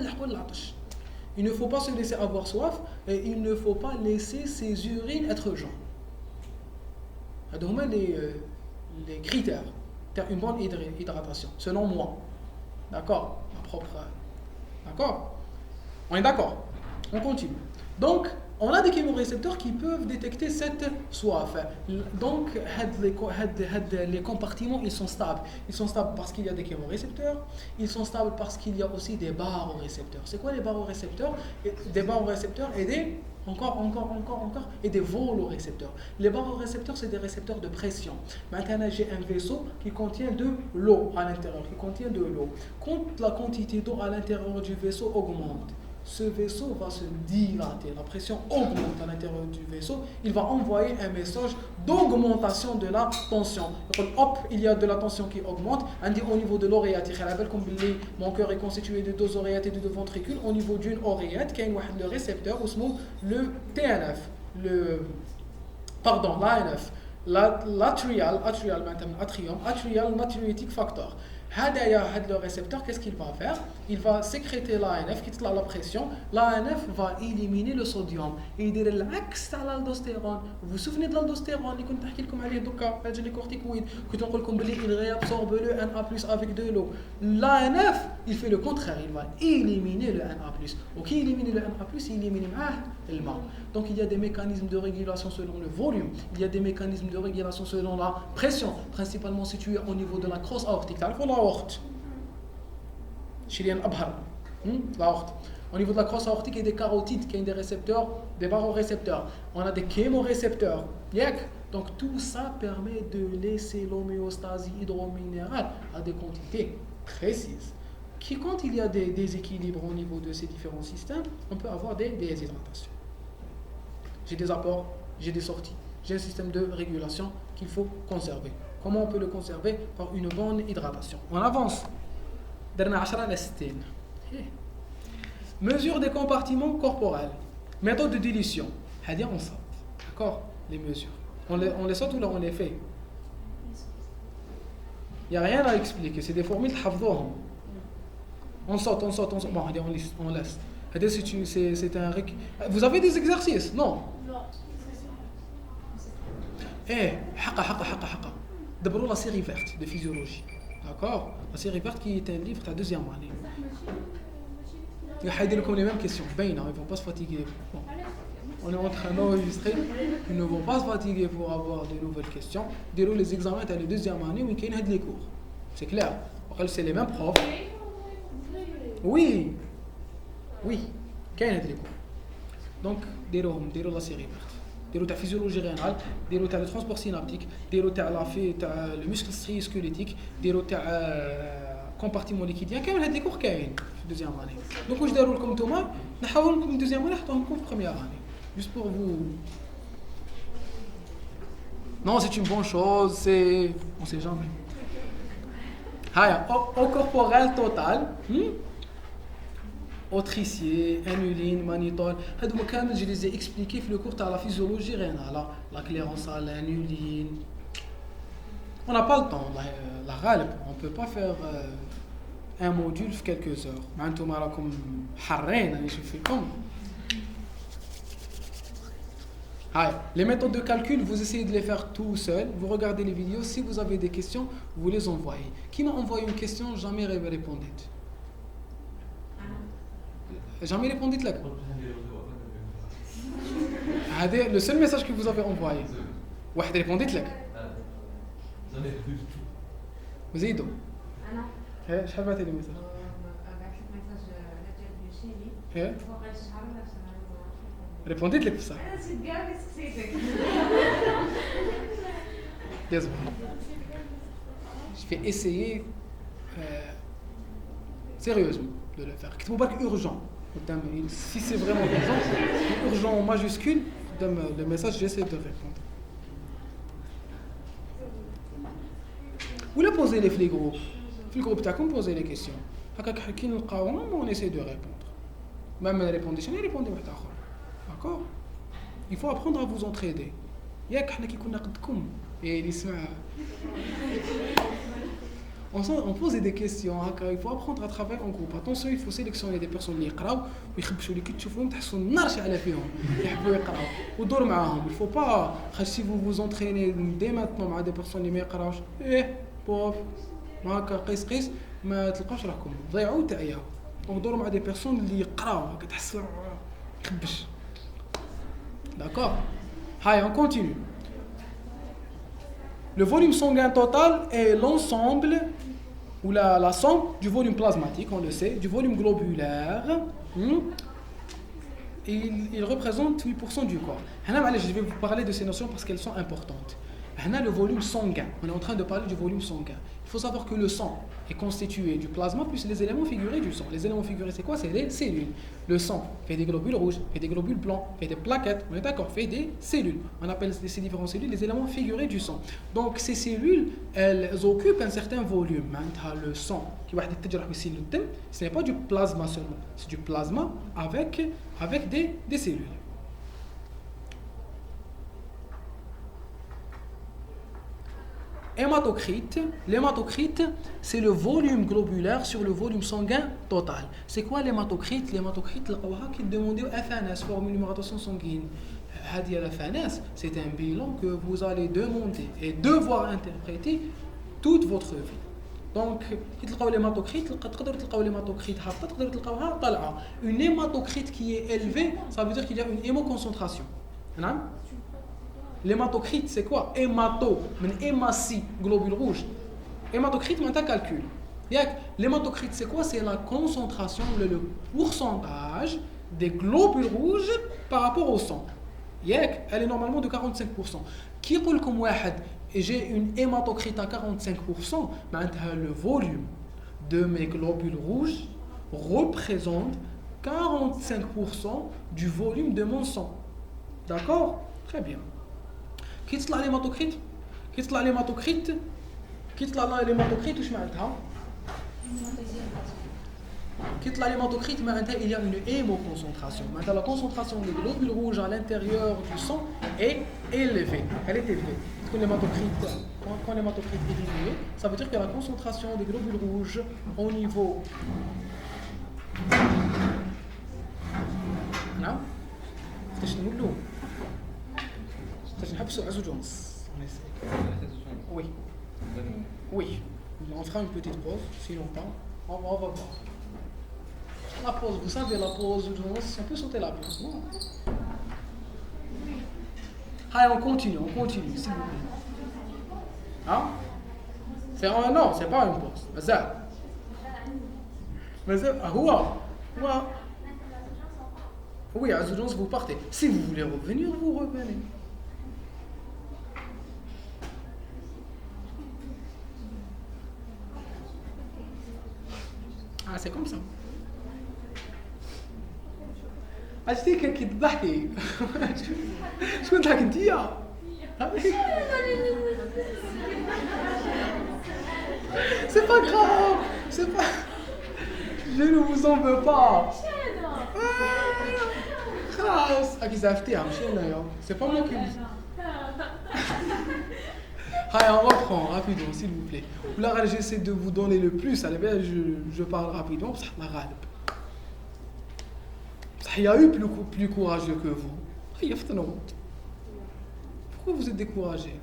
il ne faut pas se laisser avoir soif et il ne faut pas laisser ses urines être jaunes. Donc les critères d'une bonne hydratation, selon moi. D'accord? Ma propre. D'accord? On est d'accord? On continue. Donc, on a des chémorécepteurs qui peuvent détecter cette soif. Donc, les compartiments, ils sont stables. Ils sont stables parce qu'il y a des chémorécepteurs. Ils sont stables parce qu'il y a aussi des barorécepteurs. C'est quoi les barorécepteurs? Des barorécepteurs et des encore, et des volorécepteurs. Les barorécepteurs, c'est des récepteurs de pression. Maintenant, j'ai un vaisseau qui contient de l'eau à l'intérieur, Quand la quantité d'eau à l'intérieur du vaisseau augmente, ce vaisseau va se dilater, la pression augmente à l'intérieur du vaisseau, il va envoyer un message d'augmentation de la tension. Hop, il y a de la tension qui augmente, au niveau de l'oreillette, comme mon cœur est constitué de 2 oreillettes et de 2 ventricules, au niveau d'une oreillette, il y a le récepteur, le TNF, l'ANF, l'atrial natriuretic factor. Le récepteur, qu'est-ce qu'il va faire? Il va sécréter l'ANF, qui est la pression. L'ANF va éliminer le sodium. Et il dit l'axe à l'aldostérone. Vous vous souvenez de l'aldostérone? Les corticoïdes. Il réabsorbe le Na+, avec de l'eau. L'ANF, il fait le contraire. Il va éliminer le Na+. Ok, éliminer le Na+, il élimine le mal. Donc il y a des mécanismes de régulation selon le volume. Il y a des mécanismes de régulation selon la pression, principalement situés au niveau de la crosse aortique. L'aorte. L'aorte. Au niveau de la crosse aortique, il y a des carotides, qui ont des récepteurs, des barorécepteurs. On a des chémorécepteurs. Donc tout ça permet de laisser l'homéostasie hydrominérale à des quantités précises. Quand il y a des déséquilibres au niveau de ces différents systèmes, on peut avoir des déshydratations. J'ai des apports, j'ai des sorties. J'ai un système de régulation qu'il faut conserver. Comment on peut le conserver? Par une bonne hydratation. On avance. Mesure des compartiments corporels. Méthode de dilution. On saute. D'accord? Les mesures. On les saute ou là on les fait? Il n'y a rien à expliquer. C'est des formules. On saute. Bon, on laisse. C'est un... Vous avez des exercices? Non. D'abord la série verte de physiologie. D'accord? La série verte qui est un livre de la 2e année. Il va faire les mêmes questions. Ils ne vont pas se fatiguer. Bon. On est en train d'enregistrer. Ils ne vont pas se fatiguer pour avoir de nouvelles questions. Déroule les examens de la 2e année où il y a des cours. C'est clair. C'est les mêmes profs. Oui. Il y a des cours. Donc, déroule la série verte. Déroule la physiologie rénale, déroule le transport synaptique, déroule le muscle squelettique, déroule le compartiment liquidien. Il y a des cours qui sont 2e année. Donc, je déroule comme Thomas, je vais comme 2e année, je vais comme 1re année. Juste pour vous. Non, c'est une bonne chose, on ne sait jamais. Au corporel total, autricier, anuline, mannitol. Je les ai expliqués dans le cours de la physiologie rénale. La clairance à l'anuline. On n'a pas le temps. On ne peut pas faire un module en quelques heures. Maintenant, comme harren, je fais comme. Les méthodes de calcul, vous essayez de les faire tout seul. Vous regardez les vidéos. Si vous avez des questions, vous les envoyez. Qui m'a envoyé une question, jamais répondu. Jamais répondu là. Le seul message que vous avez envoyé. واحد répondit là. وزيدوا. انا. شحال بعثي لي ميساج؟ بعثت ميساج رجال بيوشيني. فوق الشهر ولا répondit لك بصح. انا نسيت كاع اللي سقسيتك. يصبر. Je vais essayer sérieusement de le faire. كتبوا برك urgent. Si c'est vraiment urgent en majuscule, le message, j'essaie de répondre. Ou la poser les groupes. Dans le groupe, posez les questions. On essaie de répondre. Même répondez, je répondez. D'accord? Il faut apprendre à vous entraider. Il y a qui qu'on a et les on pose des questions. Il faut apprendre à travailler en groupe. Attention, il faut sélectionner des personnes qui يقراو ويخبشوا اللي كتشوفوهم تحسوا النار شاعله فيهم يحبوا يقراو ودور معاهم. Il faut pas si vous vous entraînez dès maintenant مع des personnes اللي ما يقراوش بوف ما هكا قيس ما تلقاوش راكم ضيعوا تعياو. ودوروا مع des personnes اللي يقراو كتحسوا يخبش. D'accord? On continue. Le volume sanguin total est l'ensemble ou la somme du volume plasmatique, on le sait, du volume globulaire il représente 8% du corps. Je vais vous parler de ces notions parce qu'elles sont importantes. Le volume sanguin. On est en train de parler du volume sanguin. Il faut savoir que le sang est constitué du plasma plus les éléments figurés du sang. Les éléments figurés, c'est quoi? C'est les cellules. Le sang fait des globules rouges, fait des globules blancs, fait des plaquettes. On est d'accord? Fait des cellules. On appelle ces différentes cellules les éléments figurés du sang. Donc ces cellules, elles occupent un certain volume. Le sang, ce n'est pas du plasma seulement. C'est du plasma avec des cellules. L'hématocrite, c'est le volume globulaire sur le volume sanguin total. C'est quoi l'hématocrite? L'hématocrite, qui demande FNS, formule numérotation sanguine. La FNS, c'est un bilan que vous allez demander et devoir interpréter toute votre vie. Donc, une hématocrite qui est élevée, ça veut dire qu'il y a une hémoconcentration. L'hématocrite, c'est quoi? Hématie, globule rouge. Hématocrite, c'est un calcul. L'hématocrite, c'est quoi? C'est la concentration, le pourcentage des globules rouges par rapport au sang. Elle est normalement de 45%. Qui dit comme j'ai une hématocrite à 45%, le volume de mes globules rouges représente 45% du volume de mon sang. D'accord? Très bien. كي تطلع l'hématocrite واش معناتها كي تطلع l'hématocrite معناتها il y a une hémoconcentration. Maintenant la concentration des globules rouges à l'intérieur du sang est élevée. Elle est élevée. Quand l'hématocrite est diminuée, ça veut dire que la concentration des globules rouges au niveau نعم تشنو Oui. Oui. On fera une petite pause, si longtemps. On va voir. La pause, vous savez, la pause, on peut sauter la pause, non? Allez, on continue, s'il vous plaît. Hein? Non, c'est pas une pause. Mais ça, oui, à Zoudons, vous partez. Si vous voulez revenir, vous revenez. Ah, c'est comme ça. عرفتي كي تضحكي شكون ضحك انتيا c'est pas grave, c'est pas je ne vous en veux pas خلاص اكيد زعفتيها ماشي انايا c'est pas moi qui Allez, on reprend rapidement, s'il vous plaît. Là, j'essaie de vous donner le plus. Allez, bien, je parle rapidement. Il y a eu plus courageux que vous. Pourquoi vous êtes découragé?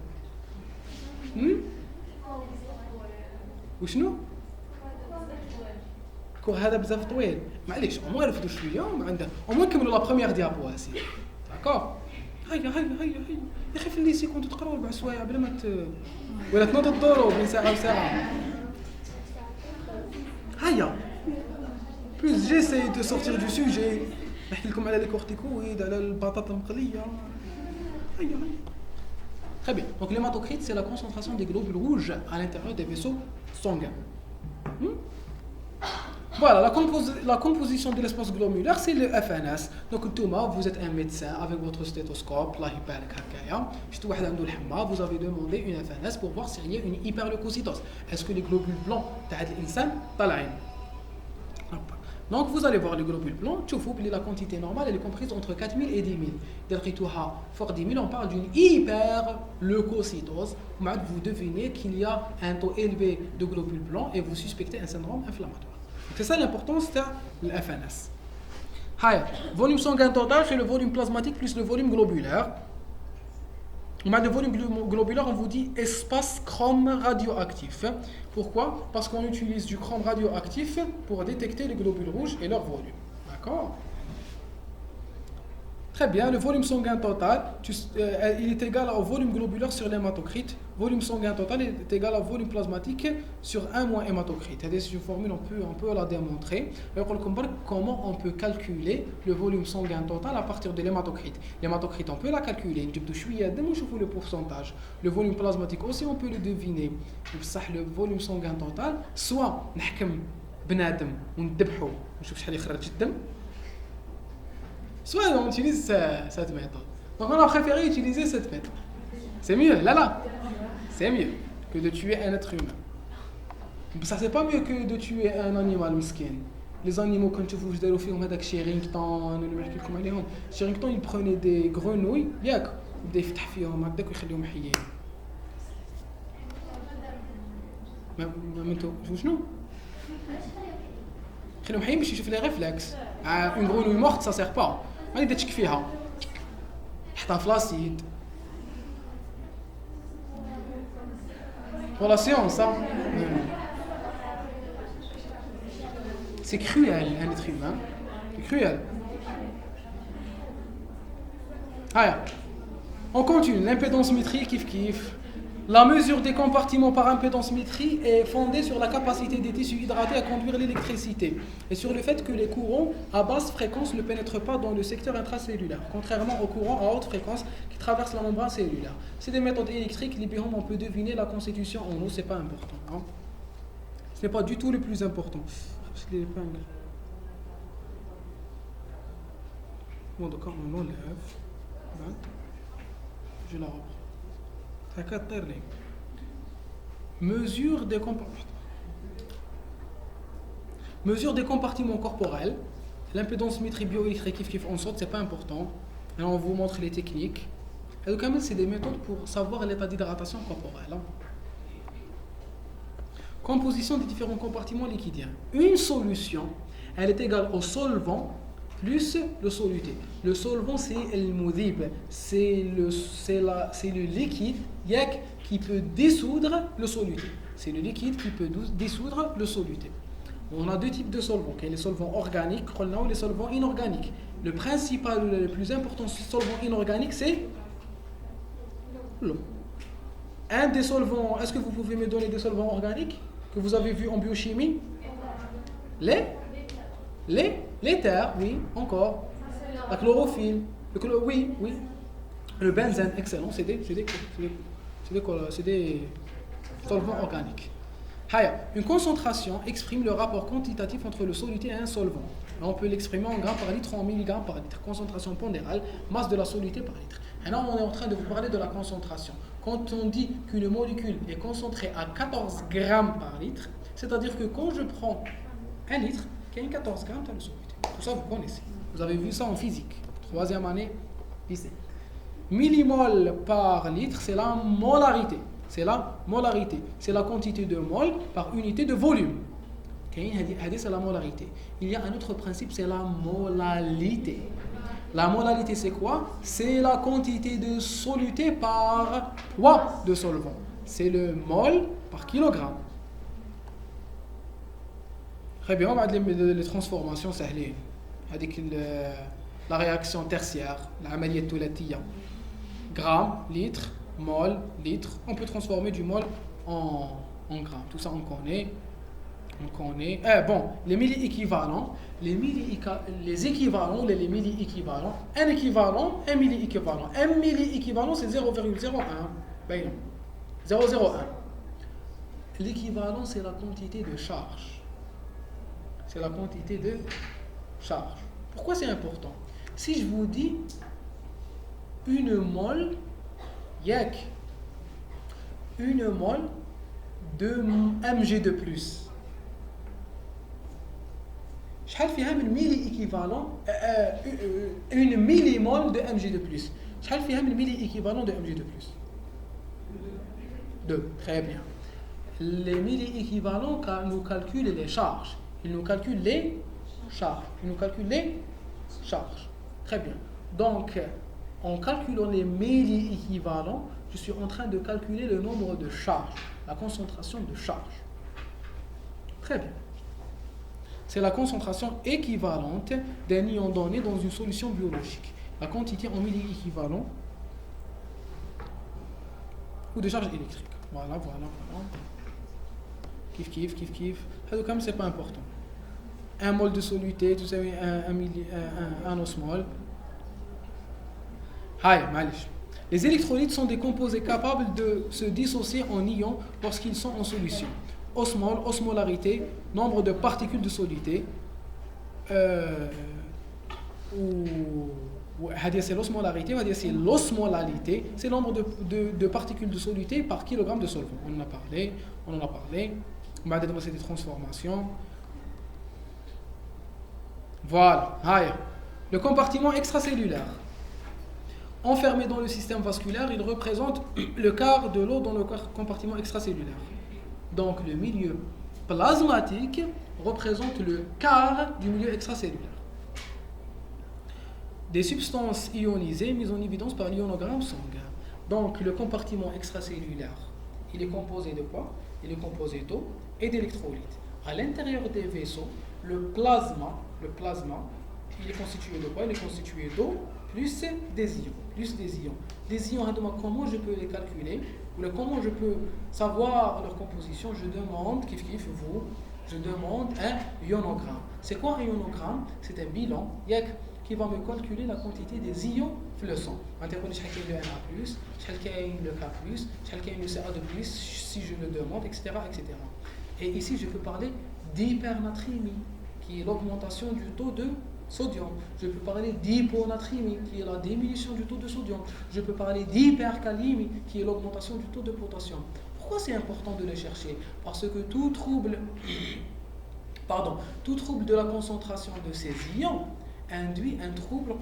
وشنو؟ هذا بزاف طويل. معليش، au moins رفدوا شوية au moins كملوا la première diapo هسي. D'accord? هيا يا اخي في الليسي كنتوا تقراو 4 سوايع بلا ما ولا تنوضوا الدورو بين ساعه وساعه هيا بلوس جيسي دو سورتير دو سوجي نحكي لكم على لي كورتيكويد على البطاطا المقليه هيا très bien. Donc l'hématocrite, c'est la concentration des globules rouges à l'intérieur des vaisseaux sanguins. Voilà, la composition de l'espace glomulaire, c'est le FNS. Donc, Thomas, vous êtes un médecin avec votre stéthoscope, vous avez demandé une FNS pour voir s'il y a une hyperleucocytose. Est-ce que les globules blancs Donc, vous allez voir les globules blancs, la quantité normale elle est comprise entre 4000 et 10 000. Fort 10 000, on parle d'une hyperleucocytose. Vous devinez qu'il y a un taux élevé de globules blancs et vous suspectez un syndrome inflammatoire. C'est ça l'importance de la FNS. Volume sanguin total, c'est le volume plasmatique plus le volume globulaire. Le volume globulaire, on vous dit espace chrome radioactif. Pourquoi? Parce qu'on utilise du chrome radioactif pour détecter les globules rouges et leur volume. D'accord? Très bien, le volume sanguin total, il est égal au volume globulaire sur l'hématocrite. Volume sanguin total est égal au volume plasmatique sur 1 moins hématocrite. C'est une formule, on peut la démontrer. Et on comprend comment on peut calculer le volume sanguin total à partir de l'hématocrite. L'hématocrite, on peut la calculer. Le pourcentage. Le volume plasmatique aussi, on peut le deviner. Le volume sanguin total, soit نحكم بنادم وندبحو نشوف شحال يخرج الدم. Soit on utilise cette méthode. Donc on a préféré utiliser cette méthode. C'est mieux, là. C'est mieux que de tuer un être humain. Ça c'est pas mieux que de tuer un animal miskin. Les animaux quand tu vous داروا فيهم هذاك Sherrington اللي نحكي لكم عليهم. Sherrington il prenait des grenouilles, ياك بدا يفتح فيهم هكذاك ويخليهم حيين. ما انتو شنو؟ خليهم حيين باش يشوف لي ريفلكس. Une grenouille morte ça sert pas. ما يقدر تشك فيها حطها في لاسيد pour la science hein. C'est cruel un être humain, c'est cruel. Allez, on continue. L'impédance-métrie kiff. La mesure des compartiments par impédance-métrie est fondée sur la capacité des tissus hydratés à conduire l'électricité et sur le fait que les courants à basse fréquence ne pénètrent pas dans le secteur intracellulaire, contrairement aux courants à haute fréquence qui traversent la membrane cellulaire. C'est des méthodes électriques, on peut deviner la constitution en eau, c'est pas important. Hein. Ce n'est pas du tout le plus important. Bon, d'accord, on enlève. Je la reprends. Mesure des compartiments corporels. L'impédance-métrie bioélectrique en sorte, c'est pas important. Là, on vous montre les techniques. Et donc, c'est des méthodes pour savoir l'état d'hydratation corporelle. Composition des différents compartiments liquidiens. Une solution, elle est égale au solvant plus le soluté. Le solvant, c'est le moudib, c'est le liquide qui peut dissoudre le soluté. C'est le liquide qui peut dissoudre le soluté. On a deux types de solvants, les solvants organiques et les solvants inorganiques. Le principal, le plus important solvant inorganique, c'est l'eau. Un des solvants, est-ce que vous pouvez me donner des solvants organiques que vous avez vus en biochimie? L'éther, oui, encore. La chlorophylle, oui. Le benzène, excellent, c'est des solvants organiques. Une concentration exprime le rapport quantitatif entre le soluté et un solvant. Là, on peut l'exprimer en grammes par litre ou en milligrammes par litre. Concentration pondérale, masse de la soluté par litre. Et là, on est en train de vous parler de la concentration. Quand on dit qu'une molécule est concentrée à 14 grammes par litre, c'est-à-dire que quand je prends un litre, il y a 14 grammes de soluté. Tout ça, vous connaissez. Vous avez vu ça en physique. 3e année, lycée. Millimol par litre, c'est la molarité. C'est la quantité de mol par unité de volume. C'est la molarité. Il y a un autre principe, c'est la molalité. La molalité, c'est quoi? C'est la quantité de soluté par poids de solvant. C'est le mol par kilogramme. Très bien, on va les transformations سهلين. هذيك la réaction tertiaire, la عملية الثلاثية. Gramme, litre, mol, litre. On peut transformer du mol en grammes. Tout ça on connaît. Bon, les milli-équivalents, les équivalents, les milli-équivalents. Un équivalent, un milli-équivalent. Un milli-équivalent, c'est 0,01. Ben, 0,01. L'équivalent, c'est la quantité de charge. C'est la quantité de charge. Pourquoi c'est important? Si je vous dis une mole, une mole de mg de plus. شحال فيها من ميلي équivalent une millimole de mg de plus. شحال فيها من ميلي équivalent de mg de plus? 2. Très bien. Les milli-équivalents nous calculent les charges. Ils nous calculent les charges. Très bien. Donc, en calculant les milli-équivalents, je suis en train de calculer le nombre de charges, la concentration de charges. Très bien. C'est la concentration équivalente d'un ion donné dans une solution biologique. la quantité en milli-équivalent ou de charge électrique. Voilà. Kiff. Comme c'est pas important. 1 mol de soluté, tout ça, 1 osmol. Les électrolytes sont des composés capables de se dissocier en ions lorsqu'ils sont en solution. Osmol, osmolarité, nombre de particules de soluté. C'est l'osmolarité, c'est l'osmolalité, c'est le nombre de particules de soluté par kilogramme de solvant. On en a parlé. C'est des transformations. Voilà. Le compartiment extracellulaire. Enfermé dans le système vasculaire, il représente le quart de l'eau dans le compartiment extracellulaire. Donc le milieu plasmatique représente le quart du milieu extracellulaire. Des substances ionisées mises en évidence par l'ionogramme sanguin. Donc le compartiment extracellulaire, il est composé de quoi? Il est composé d'eau et d'électrolytes. À l'intérieur des vaisseaux, le plasma, il est constitué de quoi? Il est constitué d'eau plus des ions. Des ions, comment je peux les calculer? Ou comment je peux savoir leur composition? Je demande, je demande un ionogramme. C'est quoi un ionogramme? C'est un bilan qui va me calculer la quantité des ions dans le sang. On va dire le Na+, le K+, le Ca2+, si je le demande, etc. Et ici, je peux parler d'hypernatrémie, qui est l'augmentation du taux de sodium. Je peux parler d'hyponatrémie, qui est la diminution du taux de sodium. Je peux parler d'hypercalémie, qui est l'augmentation du taux de potassium. Pourquoi c'est important de les chercher? Parce que tout trouble de la concentration de ces ions induit un trouble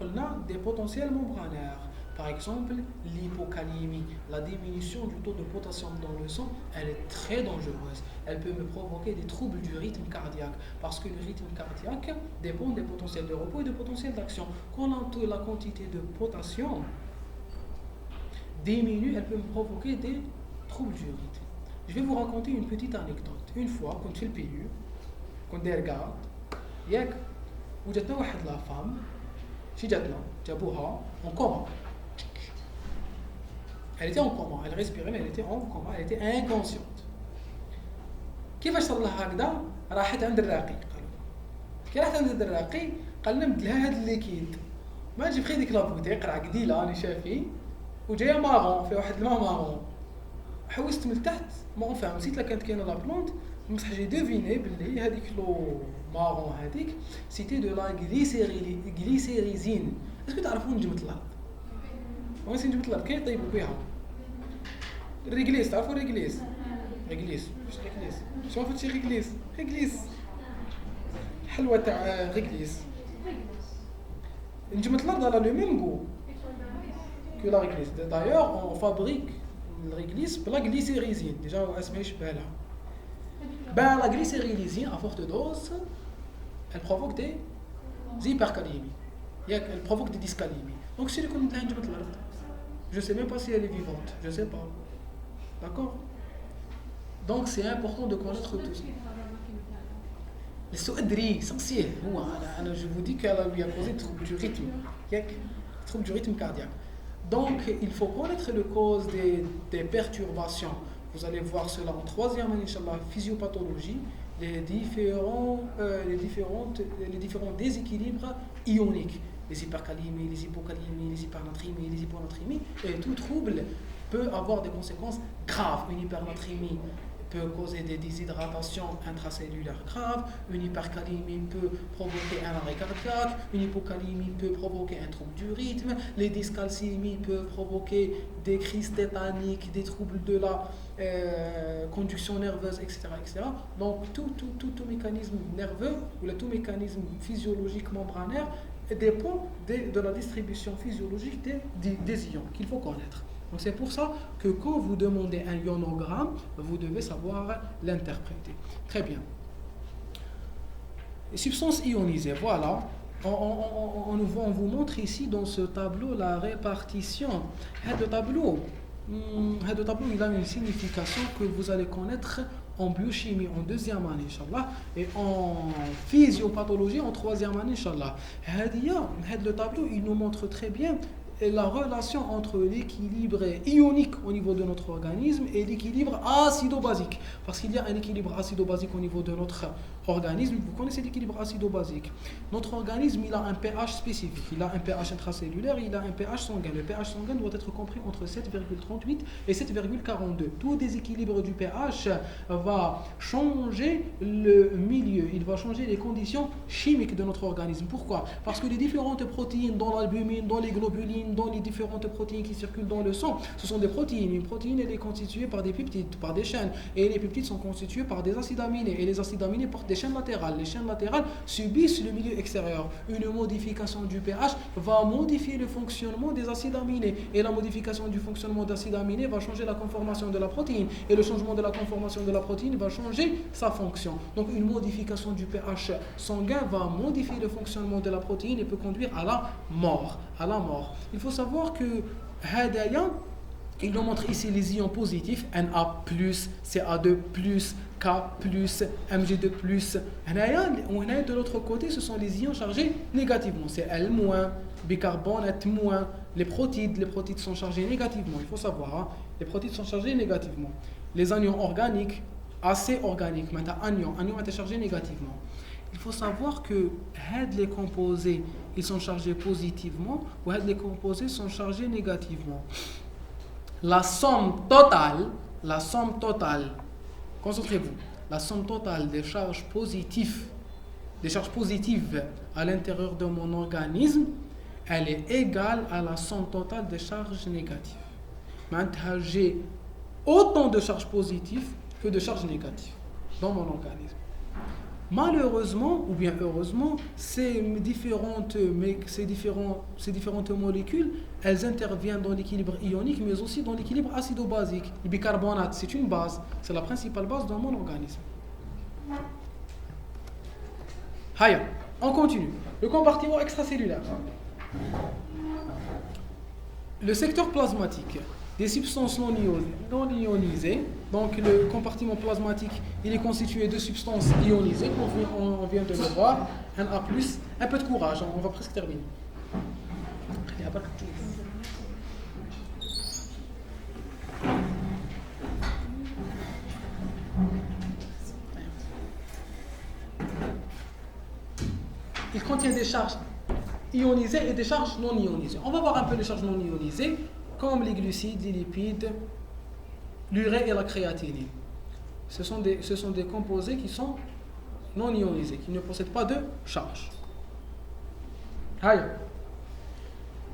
des potentiels membranaires. Par exemple, l'hypocalémie, la diminution du taux de potassium dans le sang, elle est très dangereuse. Elle peut me provoquer des troubles du rythme cardiaque, parce que le rythme cardiaque dépend des potentiels de repos et des potentiels d'action. Quand la quantité de potassium diminue, elle peut me provoquer des troubles du rythme. Je vais vous raconter une petite anecdote. Une fois, quand je fais le PU, quand je regarde, وجدنا واحد لا فام شي جاتنا جابوها en coma. Elle était en coma, elle respirait mais elle était en coma, elle était inconsciente. كيفاش صار لها هكذا؟ راحت عند الراقي كي راحت عند الراقي قال لنا مد لها هذا الليكيد ما تجي بخي ديك لابوتي قرع قديله راني شافي وجايه مارون في واحد الماء مارون حوست من تحت ما فهم نسيت لا كانت كاينه لا بلونت بصح جي دوفيني باللي هذيك لو مارون هذيك سيتي دو لا غليسيريزين. اسكو تعرفون نجمة الارض؟ وين نجمة الارض كاين يطيبوا بها الريغليس. تعرفوا الريغليس؟ ريغليس شنو فهمتي ريغليس حلوه تاع ريغليس. نجمة الارض على لو ميم غو كو لا ريغليس. دايوغ اون فابريك الريغليس بلا غليسيريزين ديجا اسمها يشبه لها. La glycérylysine à forte dose, elle provoque des hypercalémies. Elle provoque des dyscalémies. Donc si je ne sais même pas si elle est vivante. Je ne sais pas. D'accord? Donc c'est important de connaître tout ça. Le soudri, essentiel. Je vous dis qu'elle lui a causé trouble du rythme cardiaque. Donc il faut connaître les causes des perturbations. Vous allez voir cela en troisième année, Inch'Allah, physiopathologie, les différents déséquilibres ioniques, les hypercalémies, les hypocalémies, les hypernatrémies, les hyponatrémies, et tout trouble peut avoir des conséquences graves. Une hypernatrémie peut causer des déshydratations intracellulaires graves, une hypercalémie peut provoquer un arrêt cardiaque, une hypocalémie peut provoquer un trouble du rythme, les dyscalcémies peuvent provoquer des crises tétaniques, des troubles de la conduction nerveuse, etc. Donc tout mécanisme nerveux ou tout mécanisme physiologique membranaire dépend de la distribution physiologique des ions qu'il faut connaître. Donc c'est pour ça que quand vous demandez un ionogramme, vous devez savoir l'interpréter. Très bien. Les substances ionisées, voilà. On vous montre ici dans ce tableau la répartition. Le tableau, هذا tableau il a une signification que vous allez connaître en biochimie en deuxième année, Inch'Allah, et en physiopathologie en troisième année, Inch'Allah. Le tableau, il nous montre très bien la relation entre l'équilibre ionique au niveau de notre organisme et l'équilibre acido-basique. Parce qu'il y a un équilibre acido-basique au niveau de notre organisme. Vous connaissez l'équilibre acido-basique. Notre organisme, il a un pH spécifique. Il a un pH intracellulaire, il a un pH sanguin. Le pH sanguin doit être compris entre 7,38 et 7,42. Tout déséquilibre du pH va changer le milieu. Il va changer les conditions chimiques de notre organisme. Pourquoi? Parce que les différentes protéines dans l'albumine, dans les globulines, dans les différentes protéines qui circulent dans le sang, ce sont des protéines. Une protéine, elle est constituée par des peptides, par des chaînes. Et les peptides sont constitués par des acides aminés. Et les acides aminés portent des chaînes latérales. Les chaînes latérales subissent le milieu extérieur. Une modification du pH va modifier le fonctionnement des acides aminés. Et la modification du fonctionnement des acides aminés va changer la conformation de la protéine. Et le changement de la conformation de la protéine va changer sa fonction. Donc une modification du pH sanguin va modifier le fonctionnement de la protéine et peut conduire à la mort. Il faut savoir que Hadaya, il nous montre ici les ions positifs, Na+, Ca2+, K+, Mg2+. De l'autre côté, ce sont les ions chargés négativement. C'est L-, bicarbonate-. Les protides sont chargés négativement. Il faut savoir, les protides sont chargés négativement. Les anions organiques, assez organiques, maintenant anion est chargé négativement. Il faut savoir que les composés, ils sont chargés positivement ou les composés sont chargés négativement. La somme totale, concentrez-vous, la somme totale des charges positives à l'intérieur de mon organisme, elle est égale à la somme totale des charges négatives. Maintenant, j'ai autant de charges positives que de charges négatives dans mon organisme. Malheureusement, ou bien heureusement, ces différentes molécules, elles interviennent dans l'équilibre ionique, mais aussi dans l'équilibre acido-basique. Le bicarbonate, c'est une base, c'est la principale base dans mon organisme. Haya, on continue. Le compartiment extracellulaire. Le secteur plasmatique. Des substances non ionisées. Donc le compartiment plasmatique, il est constitué de substances ionisées, on vient de le voir, Na+, un peu de courage, on va presque terminer. Il contient des charges ionisées et des charges non ionisées. On va voir un peu les charges non ionisées, comme les glucides, les lipides, l'urée et la créatinine. Ce sont des composés qui sont non ionisés, qui ne possèdent pas de charge.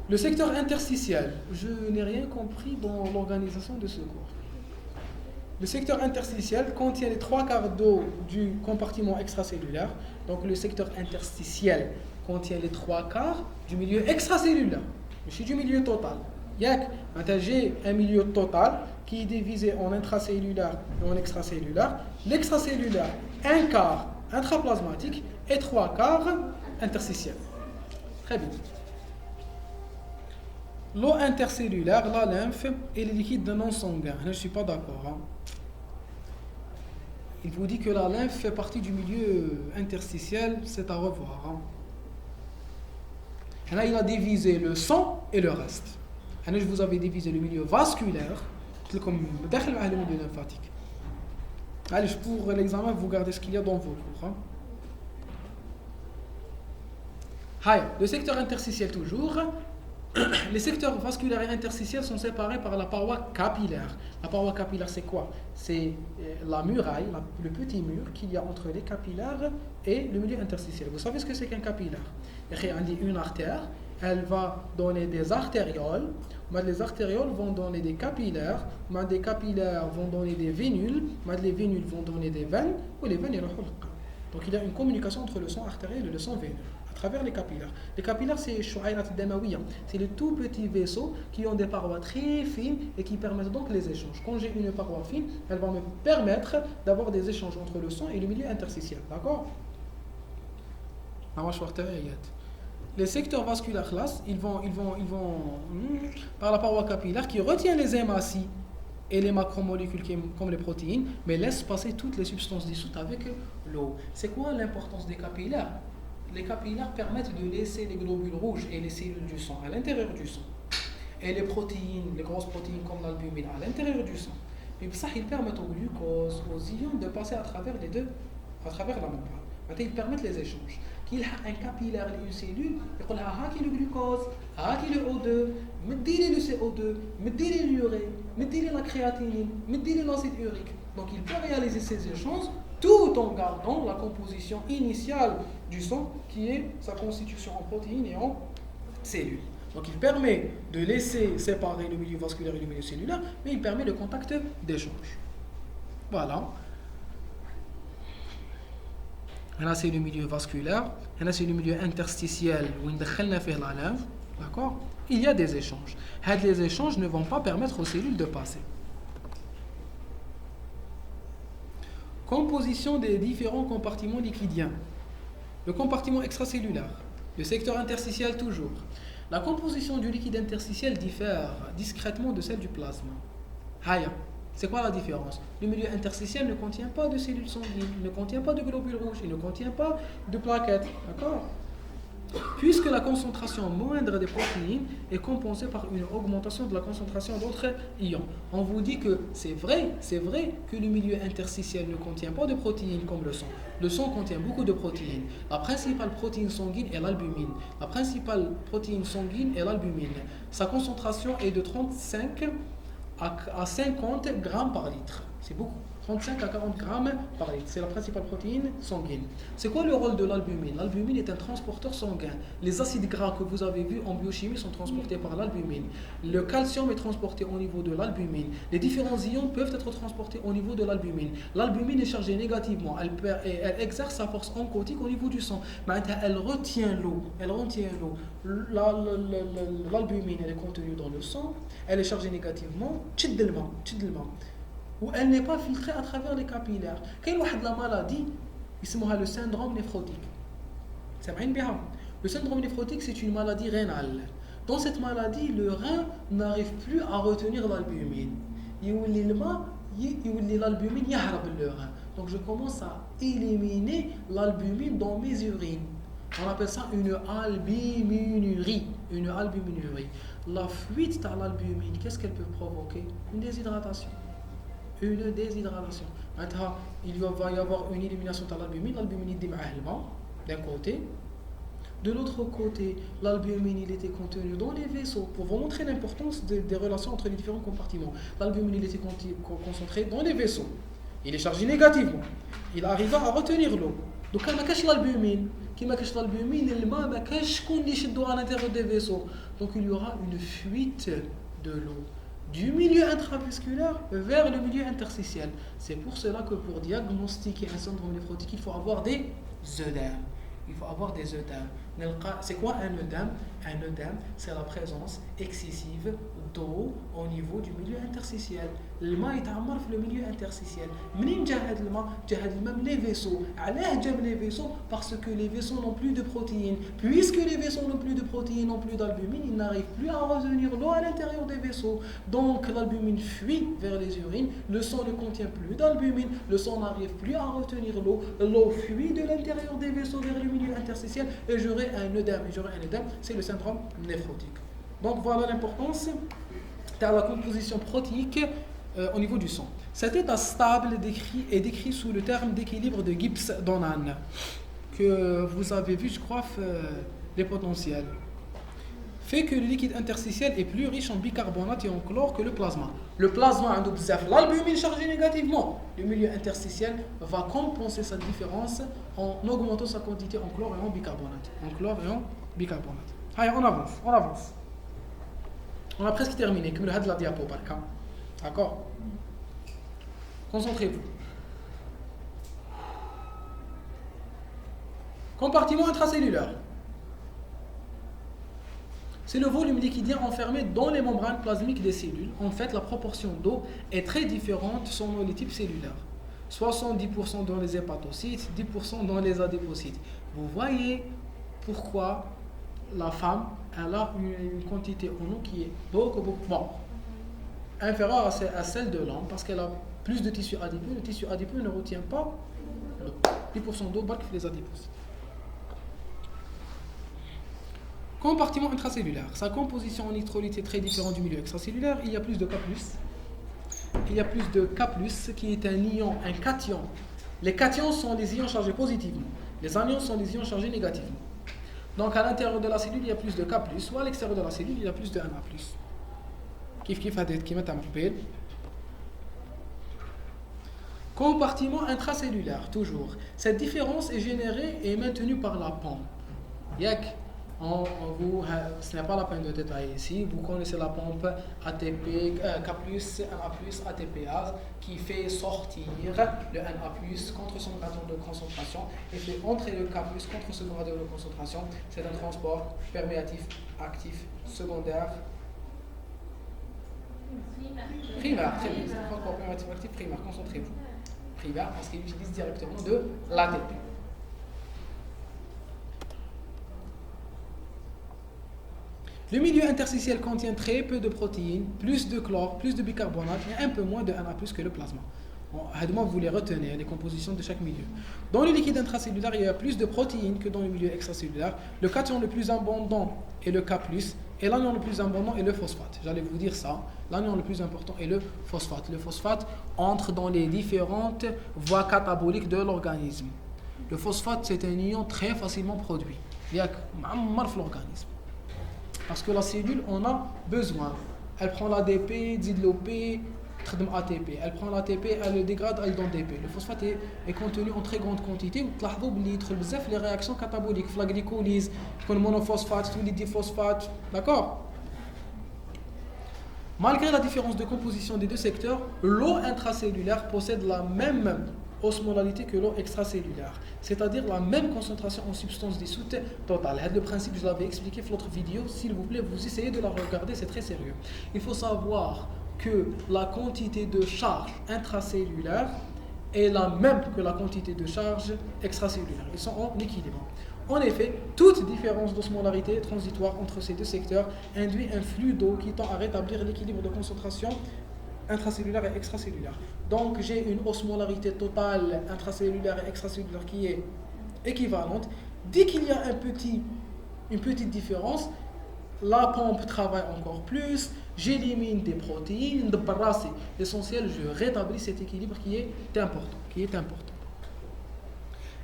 Le secteur interstitiel, je n'ai rien compris dans l'organisation de ce cours. Le secteur interstitiel contient les 3/4 d'eau du compartiment extracellulaire. Donc le secteur interstitiel contient les 3/4 du milieu extracellulaire, mais du milieu total. J'ai un milieu total qui est divisé en intracellulaire et en extracellulaire. L'extracellulaire, 1/4 intraplasmatique et 3/4 interstitiel. Très bien. L'eau intercellulaire, la lymphe et les liquides non sanguins. Je ne suis pas d'accord. Il vous dit que la lymphe fait partie du milieu interstitiel, c'est à revoir. Là, il a divisé le sang et le reste. Je vous avais divisé le milieu vasculaire, comme le milieu lymphatique. Allez, pour l'examen, vous gardez ce qu'il y a dans vos cours. Le secteur interstitiel toujours. Les secteurs vasculaires et interstitiels sont séparés par la paroi capillaire. La paroi capillaire, c'est quoi? C'est la muraille, le petit mur qu'il y a entre les capillaires et le milieu interstitiel. Vous savez ce que c'est qu'un capillaire? On dit une artère, elle va donner des artérioles, les artérioles vont donner des capillaires, des capillaires vont donner des vénules, les vénules vont donner des veines, ou les veines, donc il y a une communication entre le sang artériel et le sang veineux à travers les capillaires. Les capillaires, c'est c'est les tout petits vaisseaux qui ont des parois très fines et qui permettent donc les échanges. Quand j'ai une paroi fine, elle va me permettre d'avoir des échanges entre le sang et le milieu interstitiel. D'accord? les secteurs vasculaires classe, ils vont par la paroi capillaire qui retient les hématies et les macromolécules comme les protéines, mais laisse passer toutes les substances dissoutes avec l'eau. C'est quoi l'importance des capillaires? Les capillaires permettent de laisser les globules rouges et les cellules du sang à l'intérieur du sang. Et les protéines, les grosses protéines comme l'albumine à l'intérieur du sang. Et ça, ils permettent au glucose, aux ions de passer à travers les deux, à travers la membrane. Maintenant, ils permettent les échanges. Qu'il y a un capillaire et une cellule, il dit هاكي le glucose, هاكي le O2, مديلي le CO2, مديلي l'urée, مديلي la créatinine, مديلي l'acide urique. Donc il peut réaliser ces échanges tout en gardant la composition initiale du sang qui est sa constitution en protéines et en cellules. Donc il permet de laisser séparer le milieu vasculaire et le milieu cellulaire, mais il permet le contact d'échange. Voilà. Là c'est le milieu vasculaire, là c'est le milieu interstitiel où on fait la lymphe, d'accord? Il y a des échanges. Les échanges ne vont pas permettre aux cellules de passer. Composition des différents compartiments liquidiens. Le compartiment extracellulaire, le secteur interstitiel toujours. La composition du liquide interstitiel diffère discrètement de celle du plasma. Haya. C'est quoi la différence? Le milieu interstitiel ne contient pas de cellules sanguines, il ne contient pas de globules rouges, il ne contient pas de plaquettes. D'accord? Puisque la concentration moindre des protéines est compensée par une augmentation de la concentration d'autres ions. On vous dit que c'est vrai que le milieu interstitiel ne contient pas de protéines comme le sang. Le sang contient beaucoup de protéines. La principale protéine sanguine est l'albumine. La principale protéine sanguine est l'albumine. Sa concentration est de 35 à 50 grammes par litre. C'est beaucoup. 35 à 40 grammes par litre. C'est la principale protéine sanguine. C'est quoi le rôle de l'albumine? L'albumine est un transporteur sanguin. Les acides gras que vous avez vus en biochimie sont transportés par l'albumine. Le calcium est transporté au niveau de l'albumine. Les différents ions peuvent être transportés au niveau de l'albumine. L'albumine est chargée négativement. Elle exerce sa force oncotique au niveau du sang. Maintenant, elle retient l'eau. L'albumine, elle est contenue dans le sang. Elle est chargée négativement. Où elle n'est pas filtrée à travers les capillaires. Quelle est la maladie? C'est le syndrome néphrotique. Le syndrome néphrotique, c'est une maladie rénale. Dans cette maladie, le rein n'arrive plus à retenir l'albumine. L'albumine yahrab le rein. Donc je commence à éliminer l'albumine dans mes urines. On appelle ça une albuminurie. La fuite de l'albumine, qu'est-ce qu'elle peut provoquer? Une déshydratation. Maintenant, il va y avoir une élimination de l'albumine. L'albumine d'un côté. De l'autre côté, l'albumine il était contenu dans les vaisseaux. Pour vous montrer l'importance des relations entre les différents compartiments. L'albumine il était concentré dans les vaisseaux. Il est chargé négativement. Il arriva à retenir l'eau. Donc, il cache l'albumine. Qui cache l'albumine, il m'a cache qu'on est à l'intérieur des vaisseaux. Donc, il y aura une fuite de l'eau du milieu intravasculaire vers le milieu interstitiel. C'est pour cela que pour diagnostiquer un syndrome néphrotique, il faut avoir des œdèmes. C'est quoi un œdème? Un œdème, c'est la présence excessive d'eau au niveau du milieu interstitiel. Le ma يتعمر في le milieu interstitiel. منين جا هذا الماء؟ جا هذا الماء من les vaisseaux. علاه جاب les vaisseaux? Parce que les vaisseaux n'ont plus de protéines. Puisque les vaisseaux n'ont plus de protéines, n'ont plus d'albumine, ils n'arrivent plus à retenir l'eau à l'intérieur des vaisseaux. Donc l'albumine fuit vers les urines. Le sang ne contient plus d'albumine. Le sang n'arrive plus à retenir l'eau. L'eau fuit de l'intérieur des vaisseaux vers le milieu interstitiel et j'aurai un œdème. C'est le syndrome néphrotique. Donc voilà l'importance de la composition protéique au niveau du sang. Cet état stable est décrit sous le terme d'équilibre de Gibbs-Donan que vous avez vu, je crois, les potentiels. Fait que le liquide interstitiel est plus riche en bicarbonate et en chlore que le plasma. Le plasma a l'albumine chargée négativement. Le milieu interstitiel va compenser cette différence en augmentant sa quantité en chlore et en bicarbonate. Allez, on avance. On a presque terminé. Comme le had de la diapo par cas. D'accord? Concentrez-vous. Compartiment intracellulaire. C'est le volume liquidien enfermé dans les membranes plasmiques des cellules. En fait, la proportion d'eau est très différente selon les types cellulaires. 70% dans les hépatocytes, 10% dans les adépocytes. Vous voyez pourquoi la femme, elle a une quantité en eau qui est beaucoup, bon, inférieure à celle de l'homme parce qu'elle a plus de tissu adipeux. Le tissu adipeux ne retient pas l'eau. 10% d'eau, barque les adiposes. Compartiment intracellulaire. Sa composition en électrolytes est très différente du milieu extracellulaire. Il y a plus de K+. Il y a plus de K+, qui est un ion, un cation. Les cations sont les ions chargés positivement. Les anions sont les ions chargés négativement. Donc à l'intérieur de la cellule, il y a plus de K+, ou à l'extérieur de la cellule, il y a plus de Na+. كيف هذا كيما تاع قبل. Compartiment intracellulaire, toujours. Cette différence est générée et maintenue par la pompe. Ce n'est pas la peine de détailler ici. Vous connaissez la pompe ATP, K+, Na+, ATPase qui fait sortir le Na+, contre son gradient de concentration et fait entrer le K+, contre ce gradient de concentration. C'est un transport perméatif, actif, secondaire. Primaire, très bien. C'est un transport perméatif, actif, primaire. Concentrez-vous. Primaire parce qu'il utilise directement de l'ATP. Le milieu interstitiel contient très peu de protéines, plus de chlore, plus de bicarbonate et un peu moins de Na+, que le plasma. Bon, vous les retenez, les compositions de chaque milieu. Dans le liquide intracellulaire, il y a plus de protéines que dans le milieu extracellulaire. Le cation le plus abondant est le K+, et l'anion le plus abondant est le phosphate. J'allais vous dire ça. L'anion le plus important est le phosphate. Le phosphate entre dans les différentes voies cataboliques de l'organisme. Le phosphate, c'est un ion très facilement produit. Il y a l'organisme. Parce que la cellule en a besoin. Elle prend l'ADP, dit de l'OP, ATP. Elle prend l'ATP, elle le dégrade, elle donne DP. Le phosphate est contenu en très grande quantité. Vous voyez les réactions cataboliques, la glycolyse, le monophosphate, le diphosphate. D'accord? Malgré la différence de composition des deux secteurs, l'eau intracellulaire possède la même osmolalité que l'eau extracellulaire, c'est-à-dire la même concentration en substance dissoute totale. Le principe, je l'avais expliqué dans l'autre vidéo. S'il vous plaît, vous essayez de la regarder, c'est très sérieux. Il faut savoir que la quantité de charge intracellulaire est la même que la quantité de charge extracellulaire. Ils sont en équilibre. En effet, toute différence d'osmolarité transitoire entre ces deux secteurs induit un flux d'eau qui tend à rétablir l'équilibre de concentration intracellulaire et extracellulaire. Donc j'ai une osmolarité totale intracellulaire et extracellulaire qui est équivalente. Dès qu'il y a une petite différence, la pompe travaille encore plus, j'élimine des protéines, l'essentiel, je rétablis cet équilibre qui est important.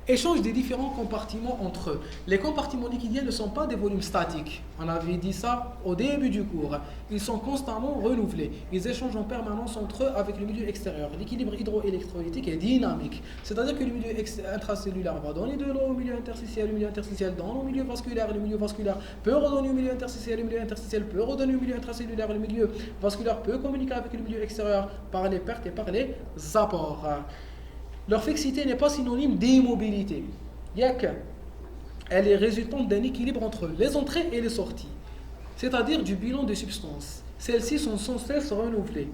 Échange des différents compartiments entre eux. Les compartiments liquidiens ne sont pas des volumes statiques. On avait dit ça au début du cours. Ils sont constamment renouvelés. Ils échangent en permanence entre eux avec le milieu extérieur. L'équilibre hydroélectrolytique est dynamique. C'est-à-dire que le milieu intracellulaire va donner de l'eau au milieu interstitiel, le milieu interstitiel donne au milieu vasculaire, le milieu vasculaire peut redonner au milieu interstitiel, le milieu interstitiel peut redonner au milieu intracellulaire, le milieu vasculaire peut communiquer avec le milieu extérieur par les pertes et par les apports. Leur fixité n'est pas synonyme d'immobilité. Elle est résultante d'un équilibre entre les entrées et les sorties, c'est-à-dire du bilan des substances. Celles-ci sont sans cesse renouvelées.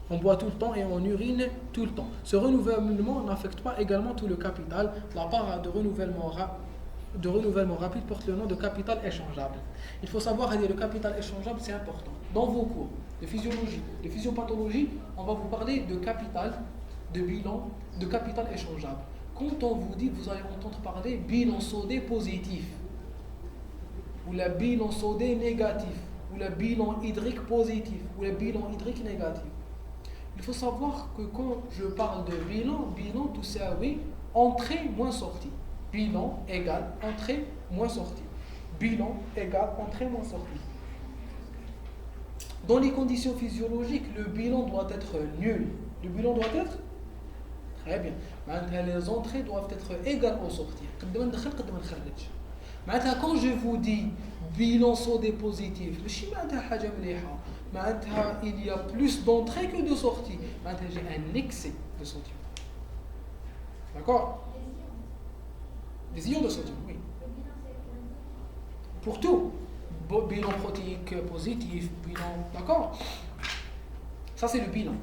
On boit tout le temps et on urine tout le temps. Ce renouvellement n'affecte pas également tout le capital. La part de renouvellement rapide porte le nom de capital échangeable. Il faut savoir que le capital échangeable, c'est important. Dans vos cours de physiologie, de physiopathologie, on va vous parler de capital, de bilan, de capital échangeable. Quand on vous dit, vous allez entendre parler bilan sodé positif, ou le bilan sodé négatif, ou le bilan hydrique positif, ou le bilan hydrique négatif. Il faut savoir que quand je parle de bilan tout ça, oui, entrée moins sortie. Bilan égale entrée moins sortie. Bilan égale entrée moins sortie. Dans les conditions physiologiques, le bilan doit être nul. Le bilan doit être très bien. Les entrées doivent être égales aux sorties. Quand je vous dis bilan sodé positif, il y a plus d'entrées que de sorties. J'ai un excès de sodium. D'accord? Des ions de sodium, oui. Pour tout. Bilan protéique positif, bilan. D'accord? Ça, c'est le bilan.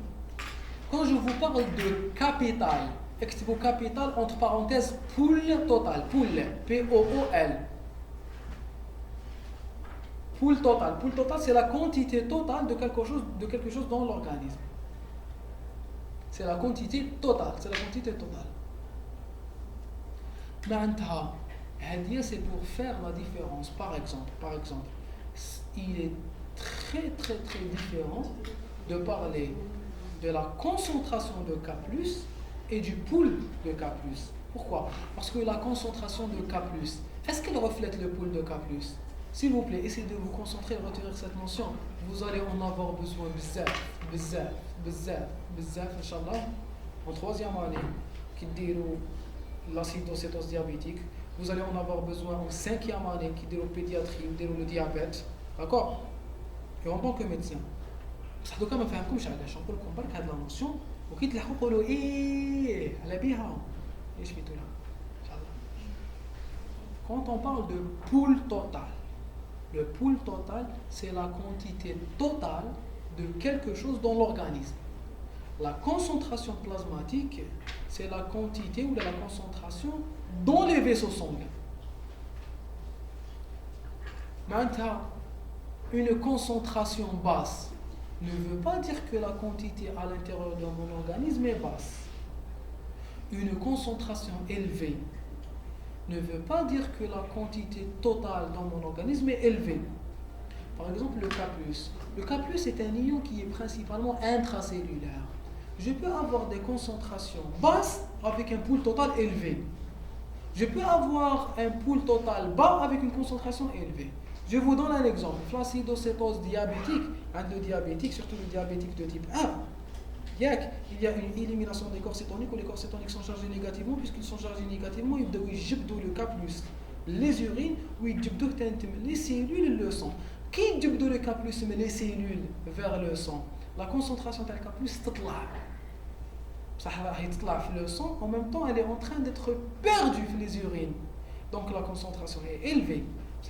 Quand je vous parle de capital, écrivez capital entre parenthèses pool total, pool, P-O-O-L. Pool total. Pool total, c'est la quantité totale de quelque chose dans l'organisme. C'est la quantité totale. C'est la quantité totale. Maintenant, c'est pour faire la différence. Par exemple, il est très différent de parler de la concentration de K+, et du pool de K+. Pourquoi? Parce que la concentration de K+, est-ce qu'elle reflète le pool de K+? S'il vous plaît, essayez de vous concentrer et retenir cette notion. Vous allez en avoir besoin bzzaf, Inch'Allah. En 3e année, qui dit l'acidocétose diabétique. Vous allez en avoir besoin en 5e année, qui dit pédiatrie, ou dit le diabète. D'accord? Et en tant que médecin, بصح دوكا ما فهمكمش علاش نقول لكم برك هاد لا نوسيون وكي تلحقوا قولوا ايه على بيها ايش فيتو لها ان شاء الله. Quand on parle de pool total, le pool total c'est la quantité totale de quelque chose dans l'organisme. La concentration plasmatique c'est la quantité ou la concentration dans les vaisseaux sanguins. Maintenant, une concentration basse ne veut pas dire que la quantité à l'intérieur de mon organisme est basse. Une concentration élevée ne veut pas dire que la quantité totale dans mon organisme est élevée. Par exemple, le K+. Le K+, est un ion qui est principalement intracellulaire. Je peux avoir des concentrations basses avec un pool total élevé. Je peux avoir un pool total bas avec une concentration élevée. Je vous donne un exemple. L'acidocétose diabétique, le diabétique, surtout le diabétique de type 1, il y a une élimination des corps cétoniques où les corps cétoniques sont chargés négativement. Puisqu'ils sont chargés négativement, ils doivent jibdou le K+, les urines, ou ils jibdou les cellules et le sang. Qui jibdou le K+, mais les cellules vers le sang? La concentration de K+, تطلع le sang, en même temps elle est en train d'être perdue les urines. Donc la concentration est élevée.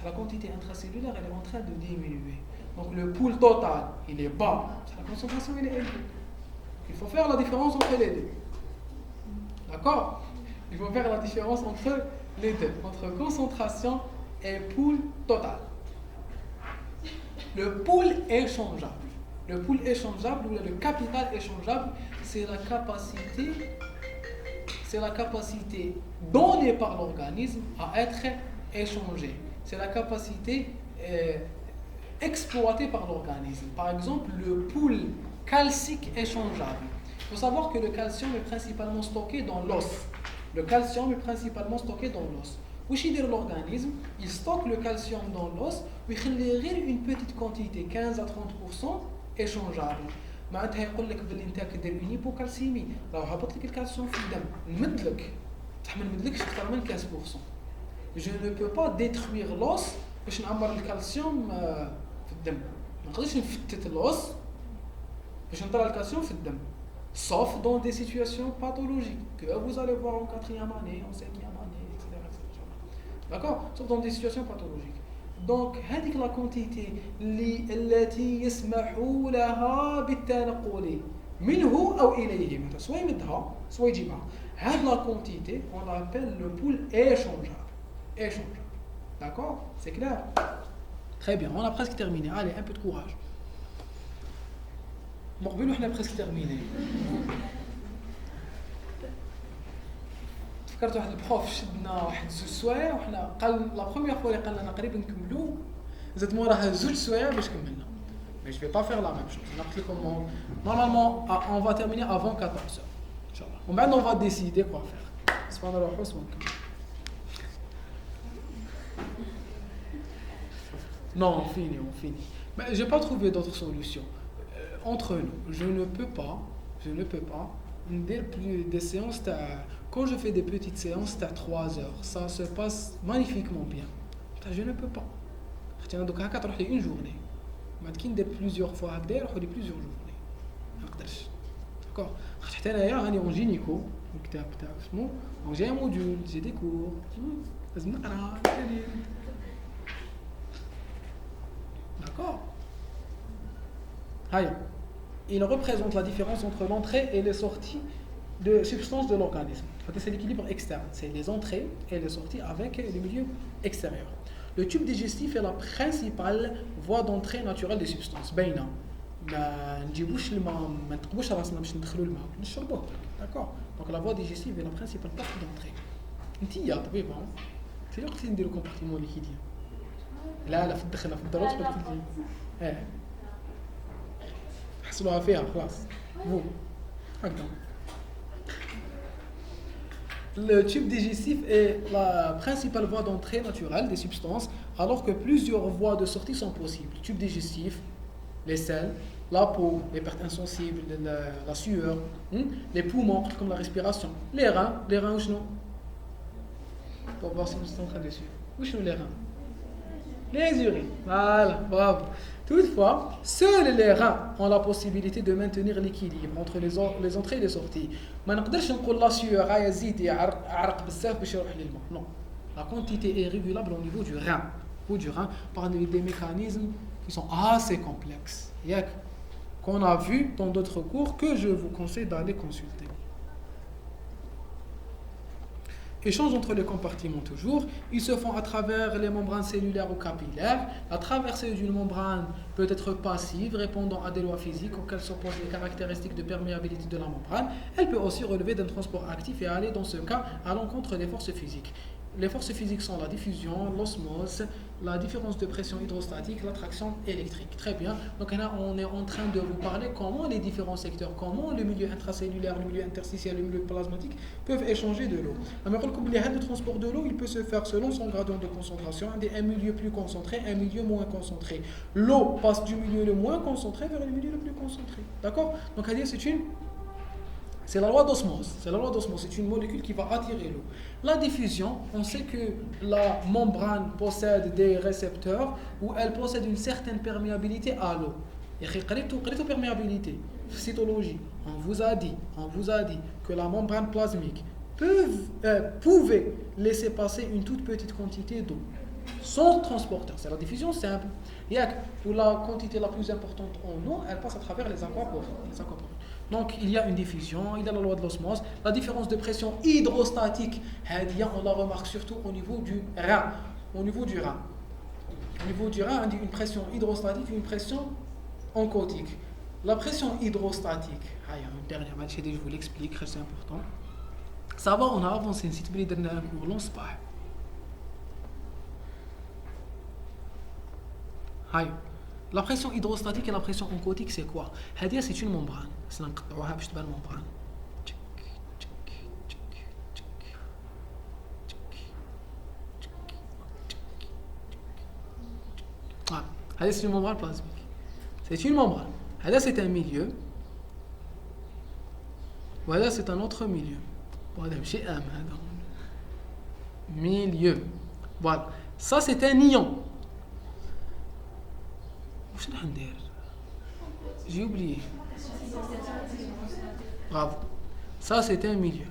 La quantité intracellulaire elle est en train de diminuer. Donc le pool total il est bas, la concentration elle est élevée. Il faut faire la différence entre les deux. D'accord? Il faut faire la différence entre les deux, entre concentration et pool total. Le pool échangeable. Le pool échangeable ou le capital échangeable, c'est la capacité donnée par l'organisme à être échangée. C'est la capacité exploitée par l'organisme. Par exemple, le pool calcique échangeable. Il faut savoir que le calcium est principalement stocké dans l'os. Le calcium est principalement stocké dans l'os. L'organisme, il stocke le calcium dans l'os, il fait une petite quantité, 15 à 30%, échangeable. معناتها يقول لك باللي انت كدير اون هيبوكالسيمي راه هبط لك الكالسيوم في الدم نمدلك بصح ما نمدلكش اكثر من 15%. Je ne peux pas détruire l'os باش نعمر الكالسيوم في الدم. ما نقدرش نفتت الأس باش نطلع الكالسيوم في الدم. Sauf dans des situations pathologiques que vous allez voir en 4e année, en 5e année, etc. D'accord? Sauf dans des situations pathologiques. Donc, هذيك la quantité التي يسمح لها بالتنقل منه أو إليه مثلا سواء يمدها سواء يجيبها. هذه la quantité on l'appelle le pool échangeable. D'accord? C'est clair? Très bien, on a presque terminé. Allez, un peu de courage. مقبل وإحنا presque terminé. فكرت واحد البروف شدنا واحد 2 سوايع وحنا قال لا بروميير فوا اللي قال لنا قريب نكملوا زاد موراها 2 سوايع باش كملنا. Mais je vais pas faire la même chose. On a pris comment normalement on va terminer avant 14h. Inchallah. On va décider quoi faire. Subhanallah wa subhanallah. Non, on finit. Mais j'ai pas trouvé d'autre solution. Entre nous, je ne peux pas dire plus des séances. Quand je fais des petites séances, à 3 heures, ça se passe magnifiquement bien. Je ne peux pas. Donc, à 4 heures, une journée. Mais qui ندير plusieurs fois هكذا يروحوا لي plusieurs journées. ما نقدرش. D'accord. حتى انايا راني اون جينيكو الكتاب تاع اسمه جاي موديول جي دي كور لازم نقرا. D'accord. Allez. Il représente la différence entre l'entrée et les sorties de substances de l'organisme. C'est l'équilibre externe, c'est les entrées et les sorties avec les milieux extérieurs. Le tube digestif est la principale voie d'entrée naturelle des substances. باينة. ما نجيبوش الماء ما نتقبوش راسنا باش ندخلوا الماء نشربوه. D'accord. Donc la voie digestive est la principale porte d'entrée. انت يا طبيبه في الوقت اللي نديرو كومبارتيمون ليكيديا لا في الدخله في الدروس قلت لي حصلوها فيها خلاص بو هكذا. Le tube digestif est la principale voie d'entrée naturelle des substances, alors que plusieurs voies de sortie sont possibles. Le tube digestif, les selles, la peau, les pertes insensibles, la sueur, les poumons comme la respiration, les reins ou non. Pour voir si vous êtes en train de suivre. Où sont les reins? Les urines. Voilà, bravo. Toutefois, seuls les reins ont la possibilité de maintenir l'équilibre entre les entrées et les sorties. ما نقدرش نقول لا sueur يزيد يعرق بزاف باش يروح للماء. Non. La quantité est régulable au niveau du rein par des mécanismes qui sont assez complexes. Qu'on a vu dans d'autres cours que je vous conseille d'aller consulter. Échange entre les compartiments toujours, ils se font à travers les membranes cellulaires ou capillaires. La traversée d'une membrane peut être passive, répondant à des lois physiques auxquelles s'opposent les caractéristiques de perméabilité de la membrane. Elle peut aussi relever d'un transport actif et aller dans ce cas à l'encontre des forces physiques. Les forces physiques sont la diffusion, l'osmose, la différence de pression hydrostatique, l'attraction électrique. Très bien. Donc là, on est en train de vous parler comment les différents secteurs, comment le milieu intracellulaire, le milieu interstitiel, le milieu plasmatique peuvent échanger de l'eau. Le transport de l'eau, il peut se faire selon son gradient de concentration, un milieu plus concentré, un milieu moins concentré. L'eau passe du milieu le moins concentré vers le milieu le plus concentré. D'accord? Donc c'est la loi d'osmose. C'est une molécule qui va attirer l'eau. La diffusion, on sait que la membrane possède des récepteurs où elle possède une certaine perméabilité à l'eau. Perméabilité, cytologie. On vous a dit que la membrane plasmique pouvait laisser passer une toute petite quantité d'eau sans transporteur. C'est la diffusion simple. Où la quantité la plus importante en eau, elle passe à travers les aquaports. Donc il y a une diffusion, il y a la loi de l'osmose, la différence de pression hydrostatique, on la remarque surtout au niveau du rein. Au niveau du rein, on dit une pression hydrostatique et une pression oncotique. La pression hydrostatique, une dernière match, je vous l'explique, c'est important. Ça va, on a avancé, si tu veux donner un cours, lance pas. La pression hydrostatique et la pression oncotique, c'est quoi? C'est une membrane. C'est une membrane. C'est une membrane plasmique. C'est une membrane. C'est un milieu. Voilà, c'est un autre milieu. Milieu. Voilà. Ça, c'est un ion. J'ai oublié. Bravo. Ça, c'est un milieu.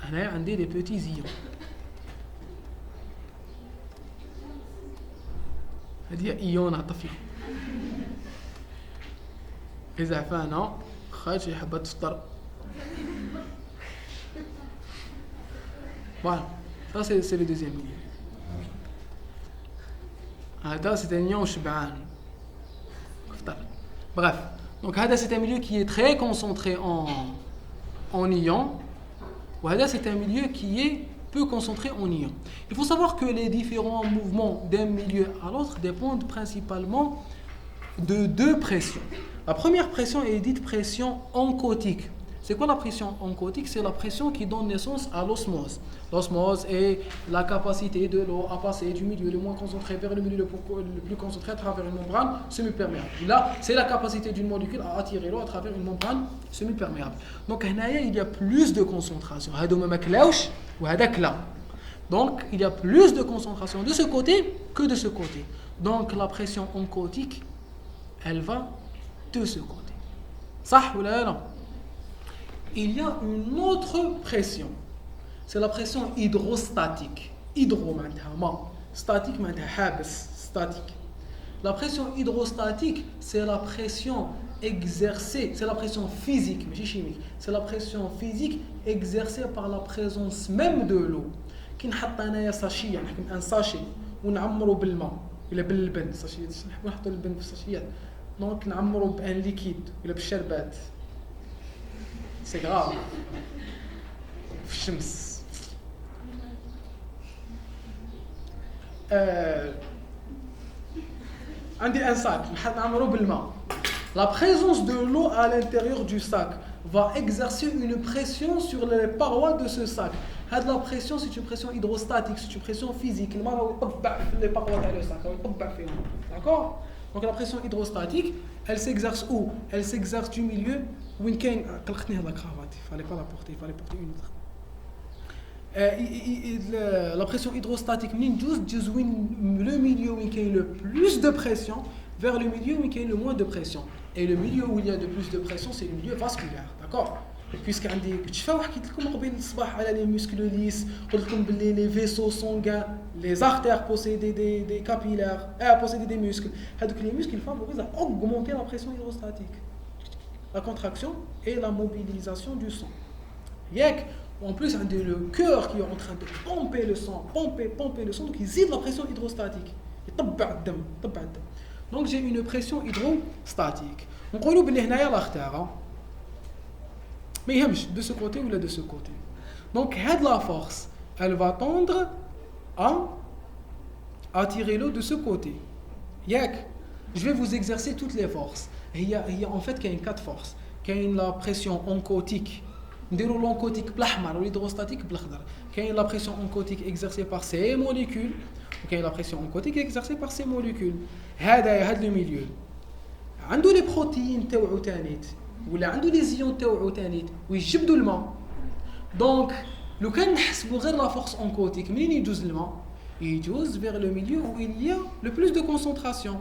On a des petits ions. هذه إيون طفلة. إذا فانا خارج حبة تفطر. Voilà. Ça, c'est le deuxième milieu. هذا c'est un ion شبعان. Bref, donc c'est un milieu qui est très concentré en ions. C'est un milieu qui est peu concentré en ions. Il faut savoir que les différents mouvements d'un milieu à l'autre dépendent principalement de deux pressions. La première pression est dite pression oncotique. C'est quoi la pression oncotique? C'est la pression qui donne naissance à l'osmose. L'osmose est la capacité de l'eau à passer du milieu le moins concentré vers le milieu le plus concentré à travers une membrane semi-perméable. Là, c'est la capacité d'une molécule à attirer l'eau à travers une membrane semi-perméable. Donc, il y a plus de concentration. Donc, il y a plus de concentration de ce côté que de ce côté. Donc, la pression oncotique, elle va de ce côté. Ça ou là, non? Il y a une autre pression. C'est la pression hydrostatique. Statique, statique. La pression hydrostatique, c'est la pression exercée, c'est la pression physique, mais chimique. C'est la pression physique exercée par la présence même de l'eau. Un sachet ونعمروا بالماء ولا باللبن ساشيات نحبوا نحطوا اللبن في الساشيات دونك نعمروا بان ليكيد ولا بالشربات سي غراف في الشمس عندي ان sac نعمروا بالماء. La présence de l'eau à l'intérieur du sac va exercer une pression sur les parois de ce sac. La pression, c'est une pression hydrostatique, c'est une pression physique. Les parois du sac. D'accord? Donc la pression hydrostatique, elle s'exerce où? Elle s'exerce du milieu. Il fallait pas la porter, il fallait porter une autre. La pression hydrostatique, le milieu où il y a le plus de pression vers le milieu où il y a le moins de pression. Et le milieu où il y a de plus de pression, c'est le milieu vasculaire. D'accord? Puisqu'il y a les muscles lisses, les vaisseaux sanguins, les artères possèdent des capillaires, possèdent des muscles. Les muscles favorisent à augmenter la pression hydrostatique, la contraction et la mobilisation du sang. En plus, il y a le cœur qui est en train de pomper le sang, pomper le sang, donc il zide la pression hydrostatique. Donc j'ai une pression hydrostatique. Donc on oublie l'artère. Mais il y a de ce côté ou de ce côté. Donc la force, elle va tendre à attirer l'eau de ce côté. Je vais vous exercer toutes les forces. Il y a en fait qu'il y a 4 forces. Il y a la pression oncotique. نديروا l'oncotique بالاحمر والhydrostatique بالاخضر. كاين la pression oncotique exercée par ces molécules وكاين la pression oncotique exercée par ces molécules. هذا le milieu عنده les protéines تاوعو تانيت ولا عنده les ions تاوعو تانيت ويجبدوا الماء. دونك لو كان نحسبوا غير la force oncotique منين يجوز الماء؟ يجوز vers le milieu où il y a le plus de concentration.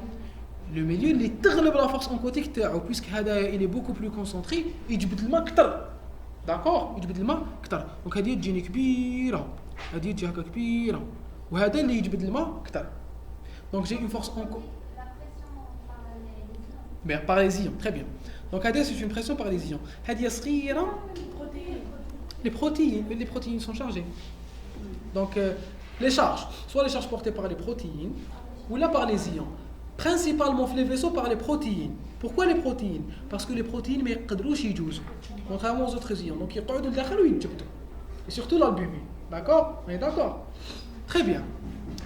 Le milieu اللي تغلب la force oncotique تاعو puisque هذا il est beaucoup plus concentré يجبد الماء أكثر. داكور يجبد الماء اكثر دونك هذه تجيني كبيره هذه تجي هكا كبيره وهذا اللي يجبد الماء اكثر دونك جي اون فورس اون bien par les ions très bien donc هذه c'est une pression par les ions هذه صغيره les protéines sont chargées donc les charges soit les charges portées par les protéines ou là par les ions principalement les vaisseaux par les protéines. Pourquoi les protéines? Parce que les protéines ما يقدروش يجوزوا contrairement aux autres ions donc يقعدوا لداخل ويتجبدوا et surtout l'albumin. D'accord? On est d'accord? Très bien.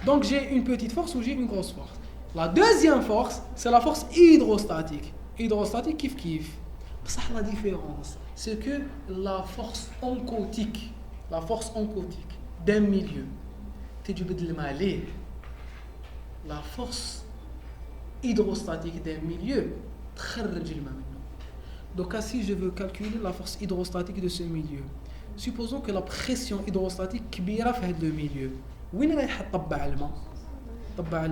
Donc j'ai une petite force ou j'ai une grosse force. La deuxième force, c'est la force hydrostatique. Hydrostatique kiff kiff. La différence, c'est que la force oncotique d'un milieu تجبد الماء ليه. La force hydrostatique d'un milieu تخرج الماء منه. Donc si je veux calculer la force hydrostatique de ce milieu, supposons que la pression hydrostatique كبيرة في هذا الميليو. وين رايح تطبع الماء؟ طبع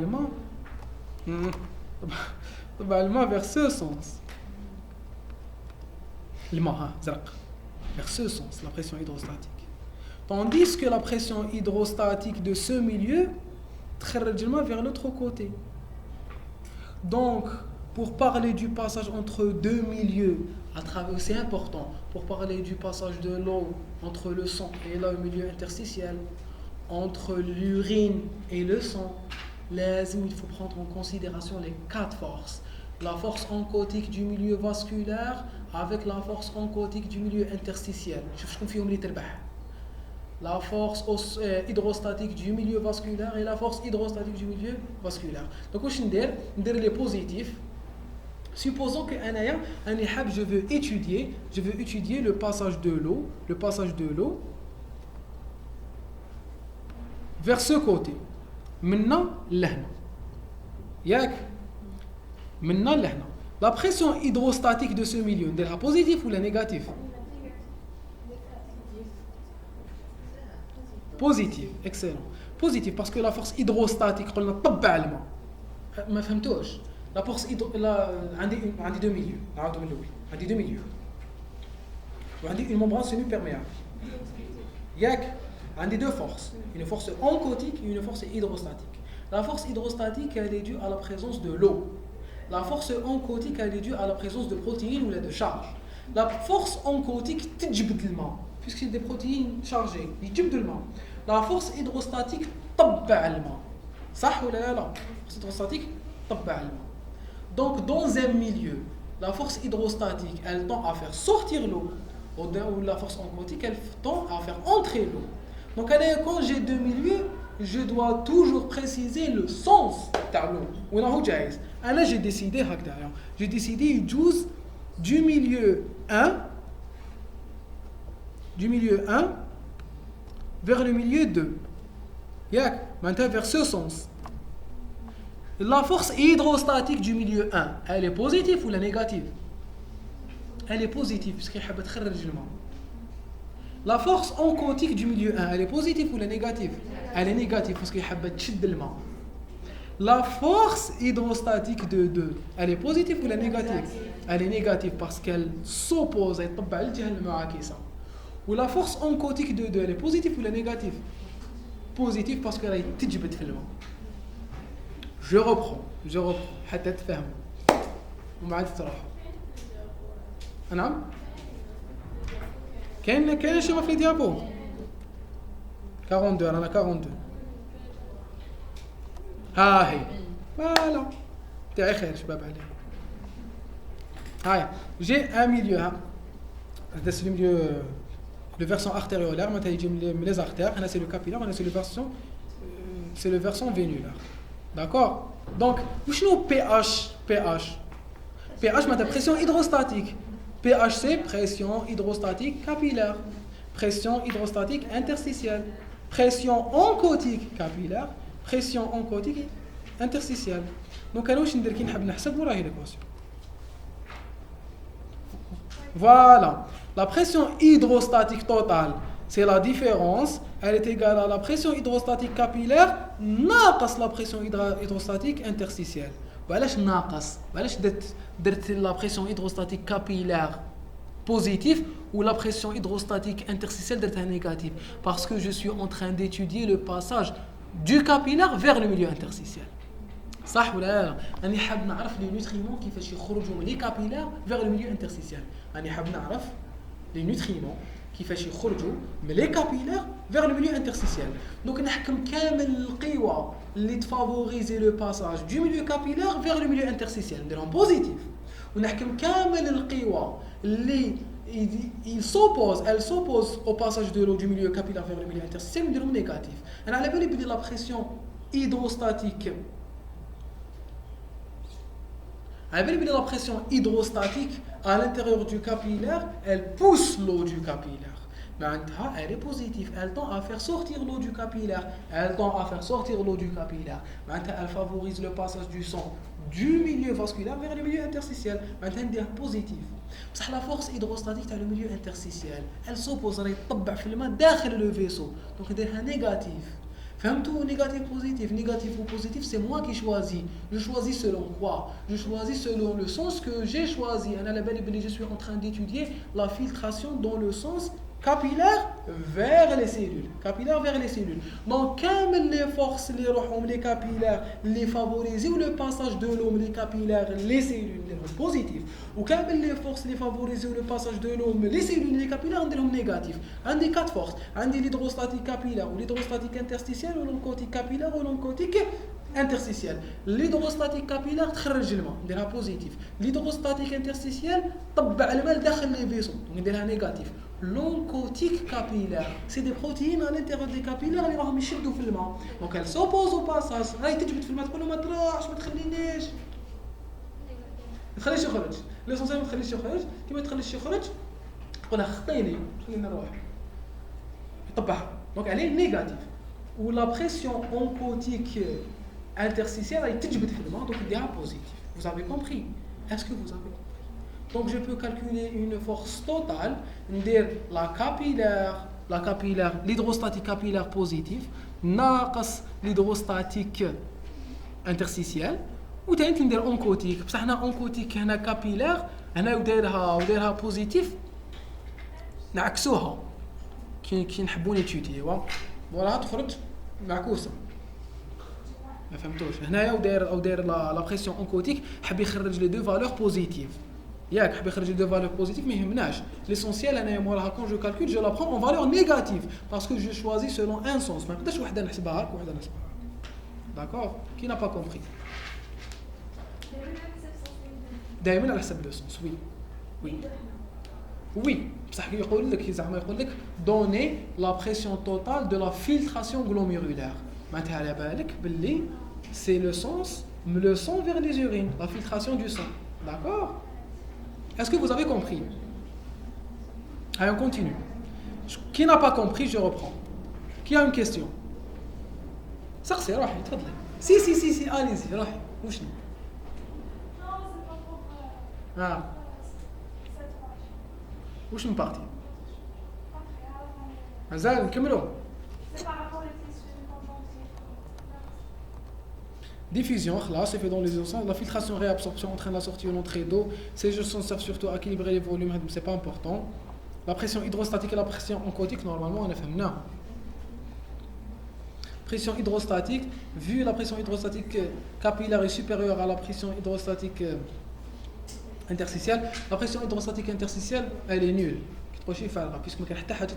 الماء vers ce sens. الماء زرق. Vers ce sens, la pression hydrostatique. Tandis que la pression hydrostatique de ce milieu تخرج الماء vers l'autre côté. Donc, pour parler du passage entre deux milieux, c'est important, pour parler du passage de l'eau entre le sang et le milieu interstitiel, entre l'urine et le sang, il faut prendre en considération les 4 forces. La force oncotique du milieu vasculaire avec la force oncotique du milieu interstitiel. La force hydrostatique du milieu vasculaire et la force hydrostatique du milieu vasculaire. Donc, je vais dire les positifs. Supposons que je veux étudier le passage de l'eau vers ce côté. Maintenant, la pression hydrostatique de ce milieu, est-elle positive ou la négative? Positif, excellent. Positif parce que la force hydrostatique, قلنا طبع الماء. ما فهمتوش. La force عندي deux milieux. عندي deux milieux. وعندي une membrane semi-perméable. عندي deux forces, une force oncotique et une force hydrostatique. La force hydrostatique elle est due à la présence de l'eau. La force oncotique elle est due à la présence de protéines ou de charges. La force oncotique تجبد الماء puisque c'est des protéines chargées, يجبد الماء. La force hydrostatique طبع الماء. صح ولا لا force hydrostatique طبع الماء. Donc dans un milieu la force hydrostatique elle tend à faire sortir l'eau ou la force oncotique elle tend à faire entrer l'eau. Donc quand j'ai deux milieux je dois toujours préciser le sens تاع l'eau. وين راهو جايز انا j'ai décidé هكذا j'ai décidé يجوز du milieu 1 vers le milieu 2. ياك معناتها vers ce sens. La force hydrostatique du milieu 1 elle est positive ou la négative? Elle est positive parce qu'elle حابه تخرج الماء. La force oncotique du milieu 1 elle est positive ou la négative? Elle est négative parce qu'elle حابه تشد الماء. La force hydrostatique de 2 elle est positive ou la négative? Elle est négative parce qu'elle s'oppose elle تطبع الجهه المعاكسه. Ou la force oncotique de 2 elle est positive ou la négative? Positive parce qu'elle est تجبد في الماء. Je reprends حتى تفهموا وما عاد تروحوا. نعم كاين شي ما في ديابو 42 انا 42 ها هي فوالا تاعي خير شباب عليه. هاي جي ان ميليو هذا سي الميليو le versant artériolaire معناتها يجي من لي artères هنا سي لو capillaire هنا c'est le versant veinulaire. D'accord? Donc وشنو pH معناتها pression hydrostatique. pH c'est pression hydrostatique capillaire, pression hydrostatique interstitielle, pression oncotique capillaire, pression oncotique interstitielle. Donc انا واش ندير كي نحب نحسب وراهي l'équation. Voilà, la pression hydrostatique totale, c'est la différence, elle est égale à la pression hydrostatique capillaire ناقص la pression hydrostatique interstitielle. وعلاش ناقص؟ وعلاش درت la pression hydrostatique capillaire positive ou la pression hydrostatique interstitielle درتها négative? Parce que je suis en train d'étudier le passage du capillaire vers le milieu interstitiel. صح ولا لا؟ أنا حاب نعرف لي نوتريمون كيفاش يخرجوا من لي كابيلار vers le milieu interstitiel. أنا حاب نعرف لي نوتريمون كيفاش يخرجوا من لي كابيلار vers le milieu interstitiel. دونك نحكم كامل القوى اللي تفافوريزي لو باساج du milieu capillaire vers le milieu interstitiel نديرهم بوزيتيف. ونحكم كامل القوى اللي elle s'oppose au passage de l'eau du milieu capillaire vers le milieu interstitiel نديرهم négatif. أنا على بالي بلي la pression hydrostatique la pression hydrostatique à l'intérieur du capillaire, elle pousse l'eau du capillaire. Maintenant, elle est positive, elle tend à faire sortir l'eau du capillaire. Maintenant, elle favorise le passage du sang du milieu vasculaire vers le milieu interstitiel. Maintenant, elle est positive. La force hydrostatique dans le milieu interstitiel, elle s'oppose à le vaisseau. Donc, elle est négative. Fahmtou, négatif ou positif, c'est moi qui choisis. Je choisis selon quoi? Je choisis selon le sens que j'ai choisi. Je suis en train d'étudier la filtration dans le sens capillaire vers les cellules. Donc, comme les forces, les capillaires, les favoriser ou le passage de l'eau, les capillaires, les cellules, positif. Ou comme les forces, les favoriser ou le passage de l'eau, les cellules, les capillaires, on négatif. Un des quatre forces, un des l'hydrostatique capillaire ou l'hydrostatique interstitielle ou l'oncotique capillaire ou l'oncotique interstitielle. L'hydrostatique capillaire تخرج الماء نديرها positif. L'hydrostatique interstitielle طبع الماء داخل les vaisseaux donc نديرها négatif. L'oncotique capillaire c'est des protéines à l'intérieur des capillaires اللي راهم يشدوا في الماء. Donc elle s'oppose au passage. راهي تجبد في الماء تقول له ما تروحش ما تخلينيش. ما تخليش يخرج. l'essentiel ما تخليش يخرج كي ما تخليش يخرج تقول خطيني خليني نروح. يطبعها. Donc elle est négative. Ou la pression oncotique interstitielle est تجبد في الماء donc il est positif. Vous avez compris? Est-ce que vous avez compris? Donc je peux calculer une force totale, ندير la capillaire, l'hydrostatique capillaire positive, ناقص l'hydrostatique interstitielle وثاني ندير oncotique. بصح هنا oncotique هنا capillaire هنا ودايرها بوزيتيف نعكسوها كي نحبوا نيتيديو فوالا تخرج معكوسه. ما فهمتوش هنايا وداير لا بريسيون اونكوتيك حب يخرج لي دو فالور بوزيتيف ياك حب يخرج لي دو فالور بوزيتيف ما يهمناش ليسونسيال انايا موراها كون جو كالكول جو لا برون اون فالور نيجاتيف باسكو جو شوازي سولون ان سونس ما نقدرش وحده نحسبها هكا وحده نحسبها D'accord? Qui n'a pas compris? دائما على حسب le sens. Oui. Oui. Oui. بصح يقول لك زعما يقول لك donner la pression totale de la filtration glomérulaire. معناتها على بالك باللي c'est le sang vers les urines, la filtration du sang. D'accord? Est-ce que vous avez compris? Allez, on continue. Qui n'a pas compris, je reprends. Qui a une question? سقسي روحي تفضلي. Si, allez-y, روحي. وشنو؟ وش من بارتي؟ مازال نكملوا. Diffusion, là, c'est fait dans les sens. La filtration réabsorption entraîne la sortie ou l'entrée d'eau. Ces jeux servent surtout à équilibrer les volumes, c'est pas important. La pression hydrostatique et la pression oncotique, normalement, on a fait non. Pression hydrostatique, vu la pression hydrostatique capillaire est supérieure à la pression hydrostatique interstitielle, la pression hydrostatique interstitielle, elle est nulle. Puisque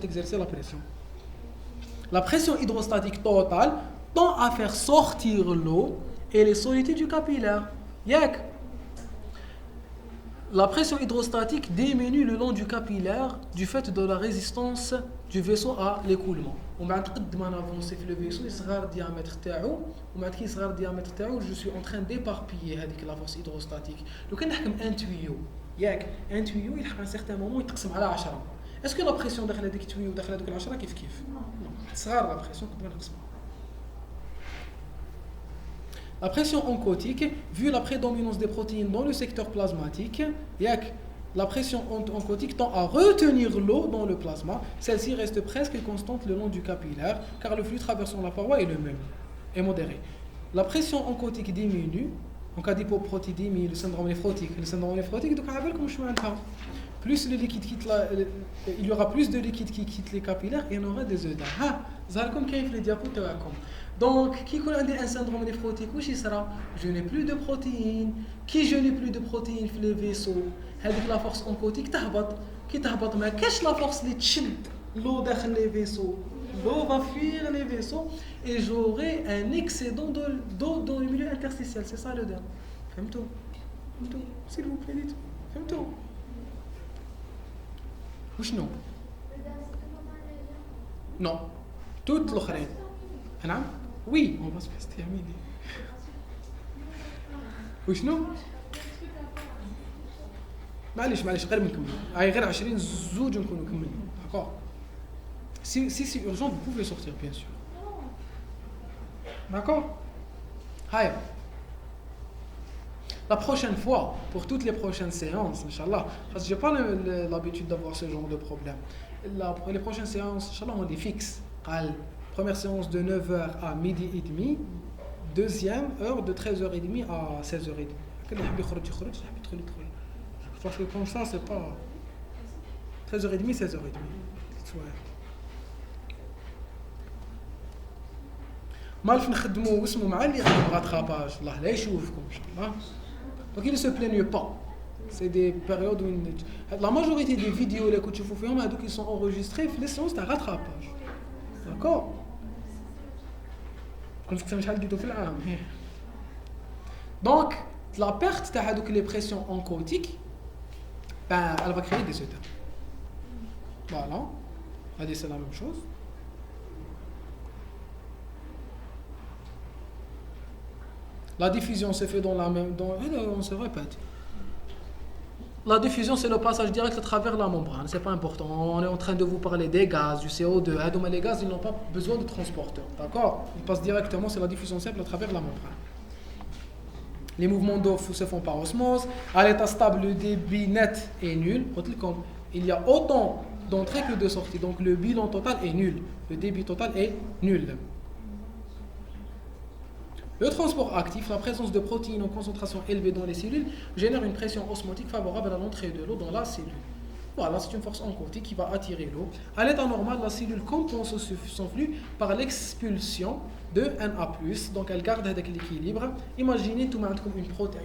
exercer la pression. La pression hydrostatique totale tend à faire sortir l'eau et les solidités du capillaire. Yak. La pression hydrostatique diminue le long du capillaire du fait de la résistance du vaisseau à l'écoulement. On va avancer le vaisseau, il sera le diamètre تاعو ومن كي يصغر الديامتر تاعو je suis en train d'éparpiller هذيك la force hydrostatique. لو كان نحكم un tuyau ياك un tuyau يلحق à un certain moment يتقسم على 10. Est-ce que la pression داخل هذيك التويو وداخل هذوك 10 كيف؟ صغار la pression كنت نقسمها. La pression oncotique, vu la prédominance des protéines dans le secteur plasmatique, la pression oncotique tend à retenir l'eau dans le plasma. Celle-ci reste presque constante le long du capillaire, car le flux traversant la paroi est le même, est modéré. La pression oncotique diminue, en cas d'hypoprotidémie, le syndrome néphrotique. Le syndrome néphrotique, donc plus le liquide quitte il y aura plus de liquide qui quitte les capillaires et il y en aura des œdèmes. Comme les diapos. Donc, qui connaît un syndrome néphrotique, je n'ai plus de protéines. Qui je n'ai plus de protéines dans les vaisseaux? Avec la force oncotique, qui t'ahbat, mais qu'est-ce que la force qui tchid l'eau dans les vaisseaux? L'eau va fuir les vaisseaux et j'aurai un excédent d'eau dans le milieu interstitiel. C'est ça le dème. Fais-moi s'il vous plaît, dites. Fais-moi. Ou non? Non. Toutes les autres. Oui, on va se terminer. وشنو؟ معليش غير بنكمل. غير 20 زوج نكونوا كملنا. D'accord. Si c'est urgent, vous pouvez sortir bien sûr. D'accord? Hay. La prochaine fois, pour toutes les prochaines séances, Inch'Allah, parce que j'ai pas l'habitude d'avoir ce genre de problème. Les prochaines séances, Inch'Allah, on les fixe. Première séance de 9h à midi et demi, deuxième heure de 13h30 à 16h30. Parce que comme ça, c'est pas 13h30, 16h30. ما نعرف نخدموا اسمه مع اللي يخدم rattrapage الله لا يشوفكم ان شاء الله. Donc ils ne se plaignent pas. C'est des périodes où la majorité des vidéos les que tu fais فيهم هذوك ils sont enregistrés في les séances de rattrapage. D'accord? Donc, la perte de les pressions oncotiques, elle va créer des œdèmes. Voilà. C'est la même chose. La diffusion se fait dans la même... on se répète. La diffusion, c'est le passage direct à travers la membrane. C'est pas important. On est en train de vous parler des gaz, du CO2. Les gaz, ils n'ont pas besoin de transporteur. D'accord? Ils passent directement, c'est la diffusion simple à travers la membrane. Les mouvements d'eau se font par osmose. À l'état stable, le débit net est nul. Il y a autant d'entrées que de sorties. Donc le bilan total est nul. Le débit total est nul. Le transport actif, la présence de protéines en concentration élevée dans les cellules, génère une pression osmotique favorable à l'entrée de l'eau dans la cellule. Voilà, c'est une force oncotique qui va attirer l'eau. À l'état normal, la cellule compense son flux par l'expulsion de Na+, donc elle garde avec l'équilibre. Imaginez tout comme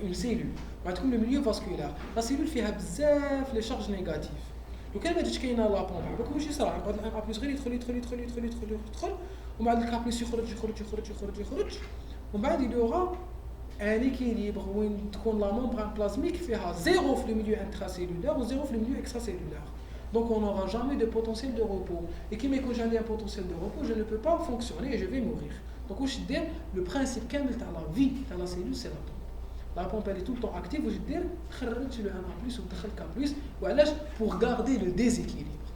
une cellule, comme le milieu vasculaire. La cellule fait bzaf les charges négatives. Donc elle va dire qu'il y a la pompe. Donc ماشي صراحه نقعد Na+ غير يدخل ومع الك+ يخرج ومن بعد il y aura un équilibre وين تكون la membrane plasmique فيها 0 في le milieu intracellulaire ou 0 في le milieu extracellulaire. Donc on n'aura jamais de potentiel de repos. Et qui m'est que j'ai un potentiel de repos, je ne peux pas fonctionner et je vais mourir. Donc je dis le principe كامل تاع la vie تاع la cellule c'est la pompe. La pompe elle est tout le temps active وش دير خرجت le 1A+ ودخل K+. وعلاش pour garder le déséquilibre.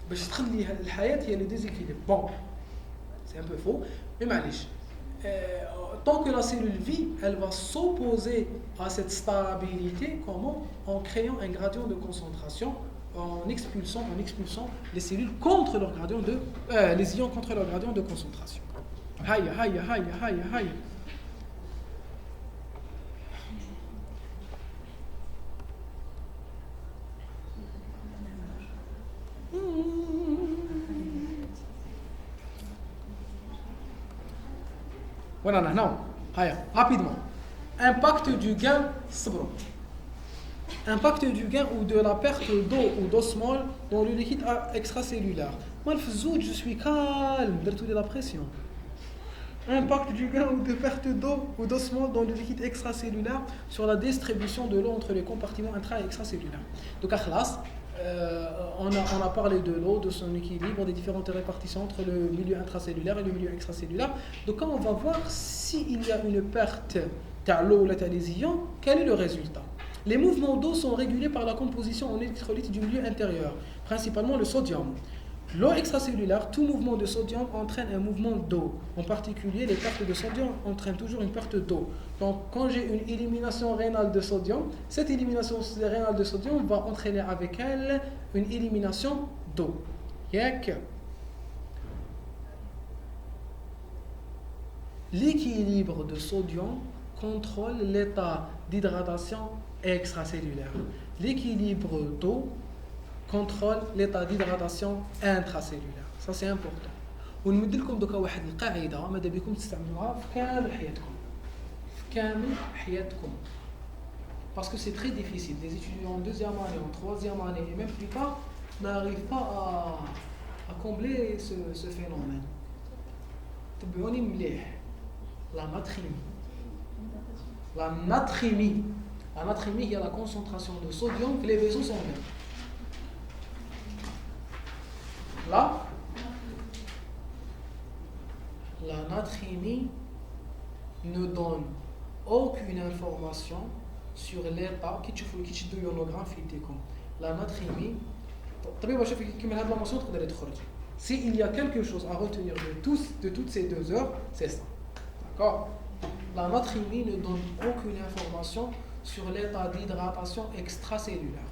باش تخلي الحياة هي le déséquilibre. Bon, c'est un peu faux, mais معليش. Tant que la cellule vit, elle va s'opposer à cette stabilité. Comment? En créant un gradient de concentration, en expulsant les cellules contre leur gradient de les ions contre leur gradient de concentration. Aïe, aïe, aïe, aïe, aïe. Voilà, non, rapidement. Impact du gain, impact du gain ou de la perte d'eau ou d'osmol dans le liquide extracellulaire. Moi, je suis calme, de la pression. Impact du gain ou de perte d'eau ou d'osmol dans le liquide extracellulaire sur la distribution de l'eau entre les compartiments intra- et extracellulaires. Donc, à classe, on a parlé de l'eau, de son équilibre, des différentes répartitions entre le milieu intracellulaire et le milieu extracellulaire. Donc quand on va voir s'il y a une perte de l'eau ou des ions, quel est le résultat? Les mouvements d'eau sont régulés par la composition en électrolytes du milieu intérieur, principalement le sodium. L'eau extracellulaire, tout mouvement de sodium entraîne un mouvement d'eau. En particulier, les pertes de sodium entraînent toujours une perte d'eau. Donc, quand j'ai une élimination rénale de sodium, cette élimination rénale de sodium va entraîner avec elle une élimination d'eau. L'équilibre de sodium contrôle l'état d'hydratation extracellulaire. L'équilibre d'eau contrôle l'état d'hydratation intracellulaire. Ça c'est important. ونمد لكم دوكا واحد القاعده ماذا بكم تستعملوها في كامل حياتكم. في كامل حياتكم. Parce que c'est très difficile. Des étudiants en deuxième année, en troisième année et même plus tard n'arrivent pas à combler ce phénomène. تبعوني مليح. La natrémie. La natrémie. La natrémie, il y a la concentration de sodium que les vaisseaux sanguins. Là, la natrémie ne donne aucune information sur l'état qui تشدوا ionogramme فيديكم. La natrémie, طبيب باش يشوف كيما هاد لاماسيون تقدر تخرج. S'il y a quelque chose à retenir de toutes ces 2 heures, c'est ça. D'accord? La natrémie ne donne aucune information sur l'état d'hydratation extracellulaire.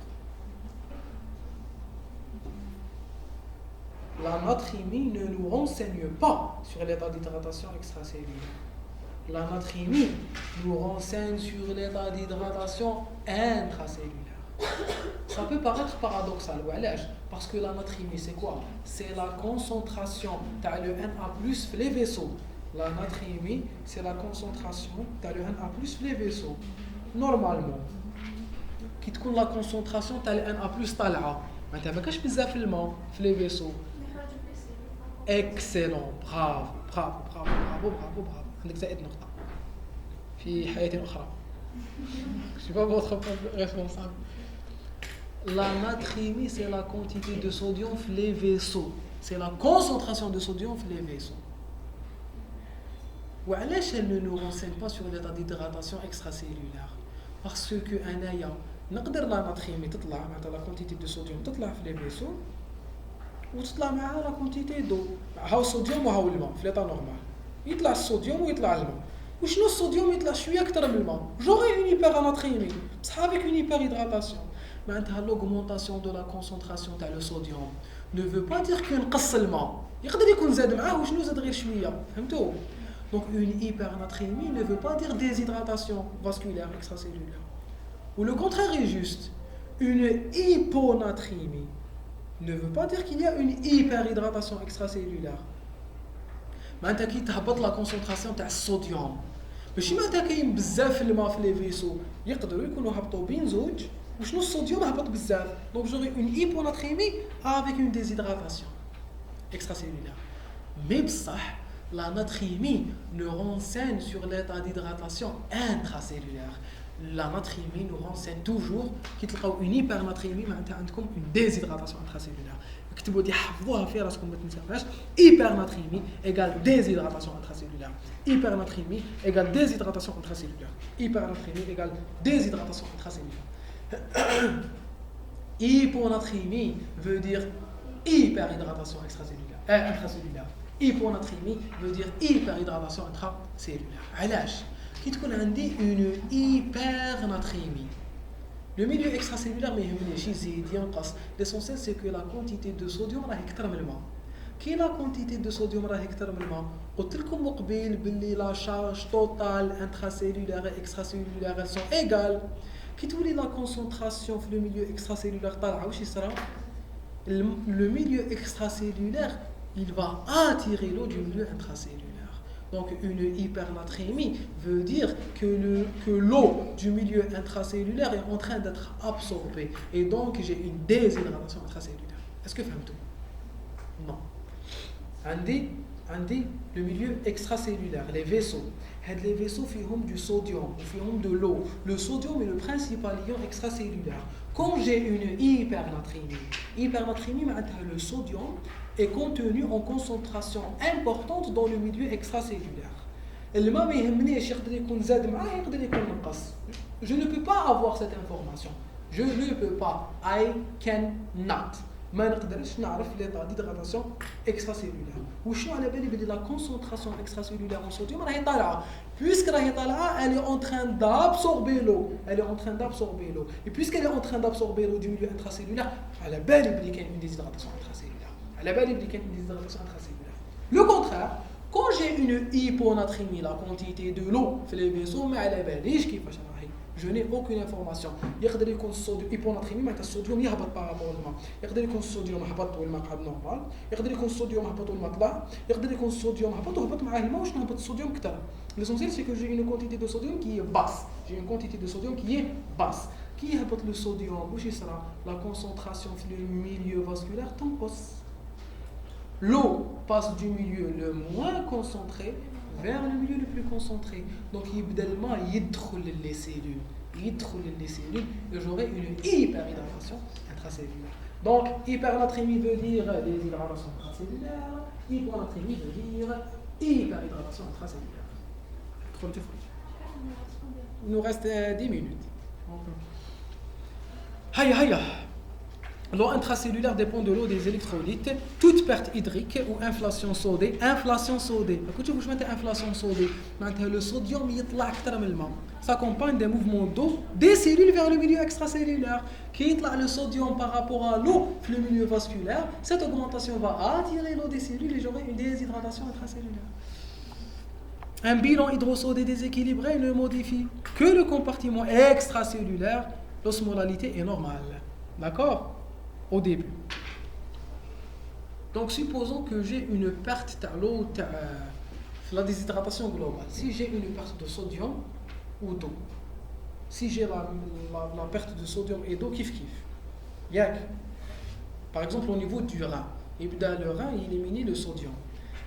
La natrémie ne nous renseigne pas sur l'état d'hydratation extracellulaire. La natrémie nous renseigne sur l'état d'hydratation intracellulaire. Ça peut paraître paradoxal, parce que la natrémie c'est quoi? C'est la concentration de le Na+ dans les vaisseaux. La natrémie c'est la concentration de le Na+ dans les vaisseaux. Normalement, qui تكون la concentration de le Na+ طالعه معناتها ما كاش بزاف الماء في les vaisseaux. Excellent, bravo. عندك زائد نقطة في حياة أخرى. Je suis pas votre responsable. La natrémie, c'est la quantité de sodium dans les vaisseaux. C'est la concentration de sodium dans les vaisseaux. وعلاش elle ne nous renseigne pas sur l'état d'hydratation extracellulaire? Parce que أنايا نقدر la natrémie تطلع معناتها la quantité de sodium تطلع في les vaisseaux. وتطلع معها لا كونتيتي دو هاو الصوديوم وهاو الماء في ليطا نورمال يطلع الصوديوم ويطلع الماء وشنو الصوديوم يطلع شويه اكثر من الماء جوغي اون هيبر اناتريمي بصح افيك اون هيبر هيدراتاسيون معناتها لوغمونطاسيون دو لا كونسونطراسيون تاع لو صوديوم نو فو با دير كو نقص الماء يقدر يكون زاد معاه وشنو زاد غير شويه فهمتوا دونك اون هيبر اناتريمي نو فو با دير ديزيدراتاسيون فاسكولير اكستراسيلولير و لو كونترير est juste une hyponatrémie ne veut pas dire qu'il y a une hyperhydratation extracellulaire. معناتها كي تهبط لا كونسونطراسيون تاع الصوديوم ماشي معناتها كاين بزاف الماء في لي فيسو يقدروا يكونوا هبطوا بين زوج وشنو الصوديوم هبط بزاف دونك جوري اون هيبوناتريمي افيك اون ديزيدراتاسيون extracellulaire. Mais بصح La natrémie nous renseigne sur l'état d'hydratation intracellulaire. La natrémie nous renseigne toujours une hypernatrémie معناتها عندكم une déshydratation intracellulaire. اكتبوا دي حفظوها في راسكم ما تنساوهاش. Hypernatrémie égale déshydratation intracellulaire. Hypernatrémie égale déshydratation intracellulaire. Hypernatrémie égale déshydratation intracellulaire. Hyponatrémie veut dire hyperhydratation intracellulaire. Hyponatrémie veut dire hyperhydratation intracellulaire. علاش كي تكون عندي une hypernatrémie le milieu extracellulaire ما يهمنيش يزيد ينقص l'essentiel c'est que la quantité de sodium راهي كثر من الماء كي la quantité de sodium راهي كثر من الماء قلت لكم قبيل باللي la charge totale intracellulaire et extracellulaire elles sont égales كي تولي la concentration في le milieu extracellulaire طالعه واش يصرى le milieu extracellulaire il va attirer l'eau du milieu intracellulaire. Donc une hypernatrémie veut dire que l'eau du milieu intracellulaire est en train d'être absorbée et donc j'ai une déshydratation intracellulaire. Est-ce que vous faites tout? Non. عندي le milieu extracellulaire, les vaisseaux. Les vaisseaux font du sodium, font de l'eau. Le sodium est le principal ion extracellulaire. Quand j'ai une hypernatrémie, le sodium est contenu en concentration importante dans le milieu extracellulaire. الماء ما يهمنيش يقدر يكون زاد معاه يقدر يكون نقص. Je ne peux pas avoir cette information. Je ne peux pas. I cannot. ما نقدرش نعرف l'état d'hydratation extracellulaire. وشنو على بالي بلي la concentration extracellulaire en sodium راهي طالعه. Puisque راهي طالعه, elle est en train d'absorber l'eau. Elle est en train d'absorber l'eau. Et puisqu'elle est en train d'absorber l'eau du milieu intracellulaire, على بالي بلي كاين une déshydratation intracellulaire. على بالي بلي كاين une déshydratation intracellulaire. Le contraire, quand j'ai une hyponatrémie, la quantité de l'eau في les vaisseaux ما على باليش كيفاش راهي. Je n'ai aucune information. يقدر يكون الصوديوم hyponatrémie معناتها الصوديوم يهبط بارابور الماء. يقدر يكون الصوديوم هبط والماء قعد نورمال. يقدر يكون الصوديوم هبط والماء طلع. يقدر يكون الصوديوم هبط وهبط معاه الماء واش نهبط الصوديوم كثر. L'essentiel c'est que j'ai une quantité de sodium qui est basse. J'ai une quantité de sodium qui est basse. Qui هبط le sodium واش يصرى؟ La concentration في le milieu vasculaire تنقص. L'eau passe du milieu le moins concentré vers le milieu le plus concentré. Donc, يبدا الماء يدخل les cellules. Et j'aurai une hyperhydratation intracellulaire. Donc, hypernatrémie veut dire déshydratation intracellulaire. Hyponatrémie veut dire hyperhydratation intracellulaire. Il nous reste 10 minutes. Hayya. L'eau intracellulaire dépend de l'eau des électrolytes. Toute perte hydrique ou inflation sodée. Écoutez, vous mettez inflation sodée. Le sodium يطلع أكثر من الماء. S'accompagne des mouvements d'eau des cellules vers le milieu extracellulaire. Qui يطلع le sodium par rapport à l'eau dans le milieu vasculaire. Cette augmentation va attirer l'eau des cellules et j'aurai une déshydratation intracellulaire. Un bilan hydrosodé déséquilibré ne modifie que le compartiment extracellulaire. L'osmolalité est normale. D'accord? Au début. Donc, supposons que j'ai une perte de l'eau, la déshydratation globale. Si j'ai une perte de sodium ou d'eau, si j'ai la perte de sodium et d'eau, kiff. Par exemple, au niveau du rein, le rein élimine le sodium.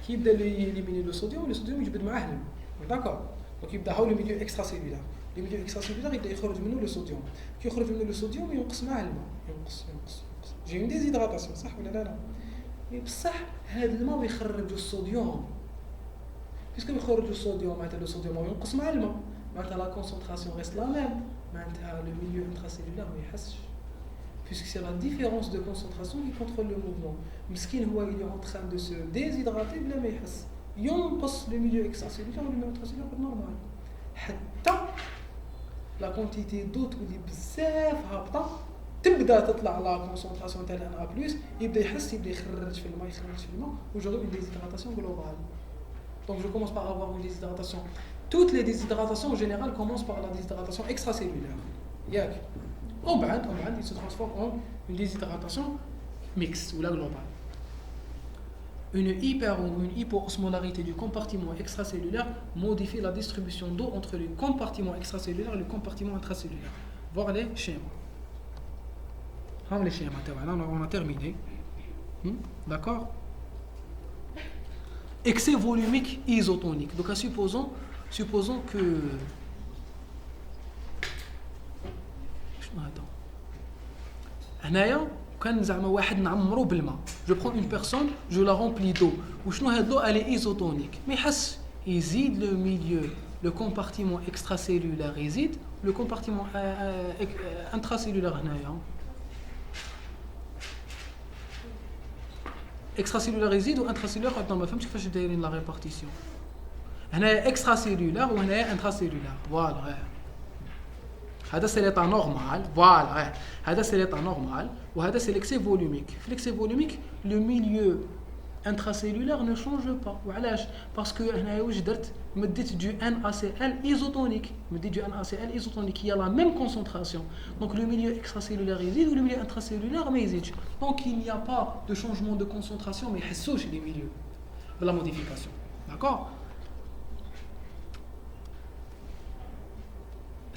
Qui élimine le sodium il peut être d'accord. Donc, il y a le milieu extracellulaire. Le milieu extracellulaire, il y a le sodium. Qui يخرج منه le sodium, il ينقص. J'ai une déshydratation, صح ولا لا؟ بصح هذا الماء يخرج الصوديوم. Puisque يخرج الصوديوم معناتها le sodium ينقص مع الماء. معناتها la concentration reste la même. معناتها le milieu intracellulaire ما يحسش. Puisque c'est la différence de concentration qui contrôle le mouvement. مسكين هو il est en train de se déshydrater بلا ما يحس. ينقص le milieu extracellulaire ou le milieu intracellulaire normal. حتى la quantité d'eau تولي بزاف هابطه تبدا تطلع لا كونسونطراسيون تاع ان ا يبدا يحس يبدا يخرج في الماء وجوري une déshydratation globale. Donc je commence par avoir une déshydratation. Toutes les déshydratations en général commencent par la déshydratation extracellulaire. ياك وبعد il se transforme en une déshydratation mixte ou la globale. Une hyper ou une hypoosmolarité du compartiment extracellulaire modifie la distribution d'eau entre le compartiment extracellulaire et le compartiment intracellulaire. Voir les schémas. Les schémas, on a terminé. D'accord? excès volumique isotonique. Donc supposons que هنايا كان زعما واحد نعمرو بالماء. Je prends une personne, je la remplis d'eau. وشنو هاد l'eau elle est isotonique. ما يحس يزيد le milieu, le compartiment extracellulaire يزيد, le compartiment intracellulaire هنايا extracellulaire يزيد و intracellulaire عندنا ما فهمتش كيفاش دايرين لا ريبارتيسيون. هنايا extracellulaire وهنايا intracellulaire. فوالا هذا سي ليطا نورمال. فوالا هذا سي ليطا نورمال وهذا سي ليكسي فولوميك. في ليكسي فولوميك لو ميليو intracellulaire ne change pas. وعلاش؟ باسكو هنايا واش درت؟ مديت دو NaCl ايزوتونيك. مديت دو NaCl ايزوتونيك هي لا ميم كونسونطراسيون. دونك لو ميليو extracellulaire يزيد ولو ميليو intracellulaire ما يزيدش. دونك il n'y a pas de changement de concentration ما يحسوش لي ميليو بلا موديفيكاسيون. داكور؟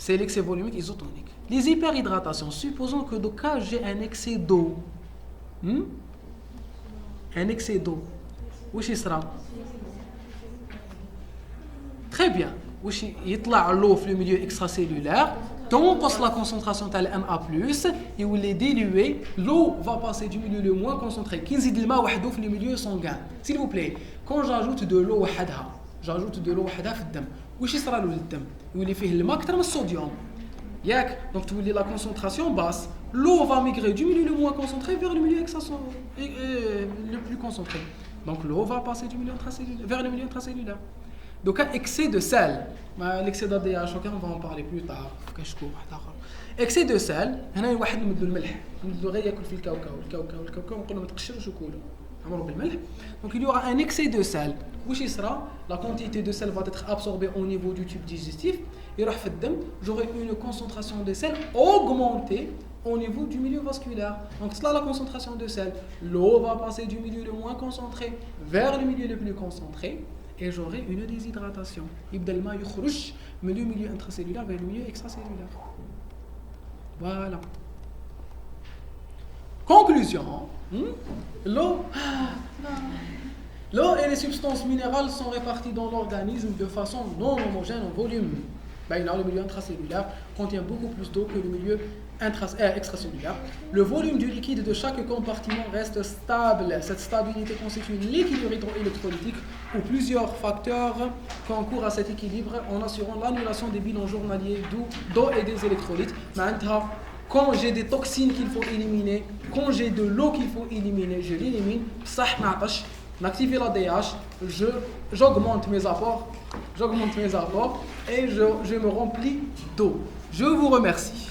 C'est l'excès volumique isotonique. Les hyperhydratations, supposons que dans le cas j'ai un excès d'eau. Un excès d'eau. Où sera? Très bien. Où يطلع l'eau في le milieu extracellulaire. Donc, la concentration de Na+, et où les diluer, l'eau va passer du milieu le moins concentré. Qui dit le le milieu sanguin. S'il vous plaît, quand j'ajoute de l'eau j'ajoute de l'eau dans le sang. واش يصرى له للدم؟ يولي فيه الماء اكثر من الصوديوم ياك. دونك تولي لا كونسونطراسيون باس. l'eau va migrer du milieu le moins concentré vers le milieu le plus concentré. Donc l'eau va passer du milieu intracellulaire vers le milieu intracellulaire. Donc excès de sel, l'excès d'ADH on va en parler plus tard. excès de sel هنا واحد نمدو الملح نمدو غير ياكل في الكاوكاو نقولوا ما تقشروش وكولوا عمرو بالملح. Donc il y aura un excès de sel. واش يصرى؟ La quantité de sel va être absorbée au niveau du tube digestif. يروح في الدم. J'aurai une concentration de sel augmentée au niveau du milieu vasculaire. Donc c'est là la concentration de sel. L'eau va passer du milieu le moins concentré vers le milieu le plus concentré et j'aurai une déshydratation. يبدا الماء يخرج من le milieu intracellulaire vers le milieu extracellulaire. Voilà. Conclusion. L'eau et les substances minérales sont réparties dans l'organisme de façon non homogène en volume. Le milieu intracellulaire contient beaucoup plus d'eau que le milieu extracellulaire. Le volume du liquide de chaque compartiment reste stable. Cette stabilité constitue l'équilibre hydroélectrolytique où plusieurs facteurs concourent à cet équilibre en assurant l'annulation des bilans journaliers d'eau et des électrolytes. Quand j'ai des toxines qu'il faut éliminer, quand j'ai de l'eau qu'il faut éliminer, je l'élimine. M'activer la DH, j'augmente mes apports et je me remplis d'eau. Je vous remercie.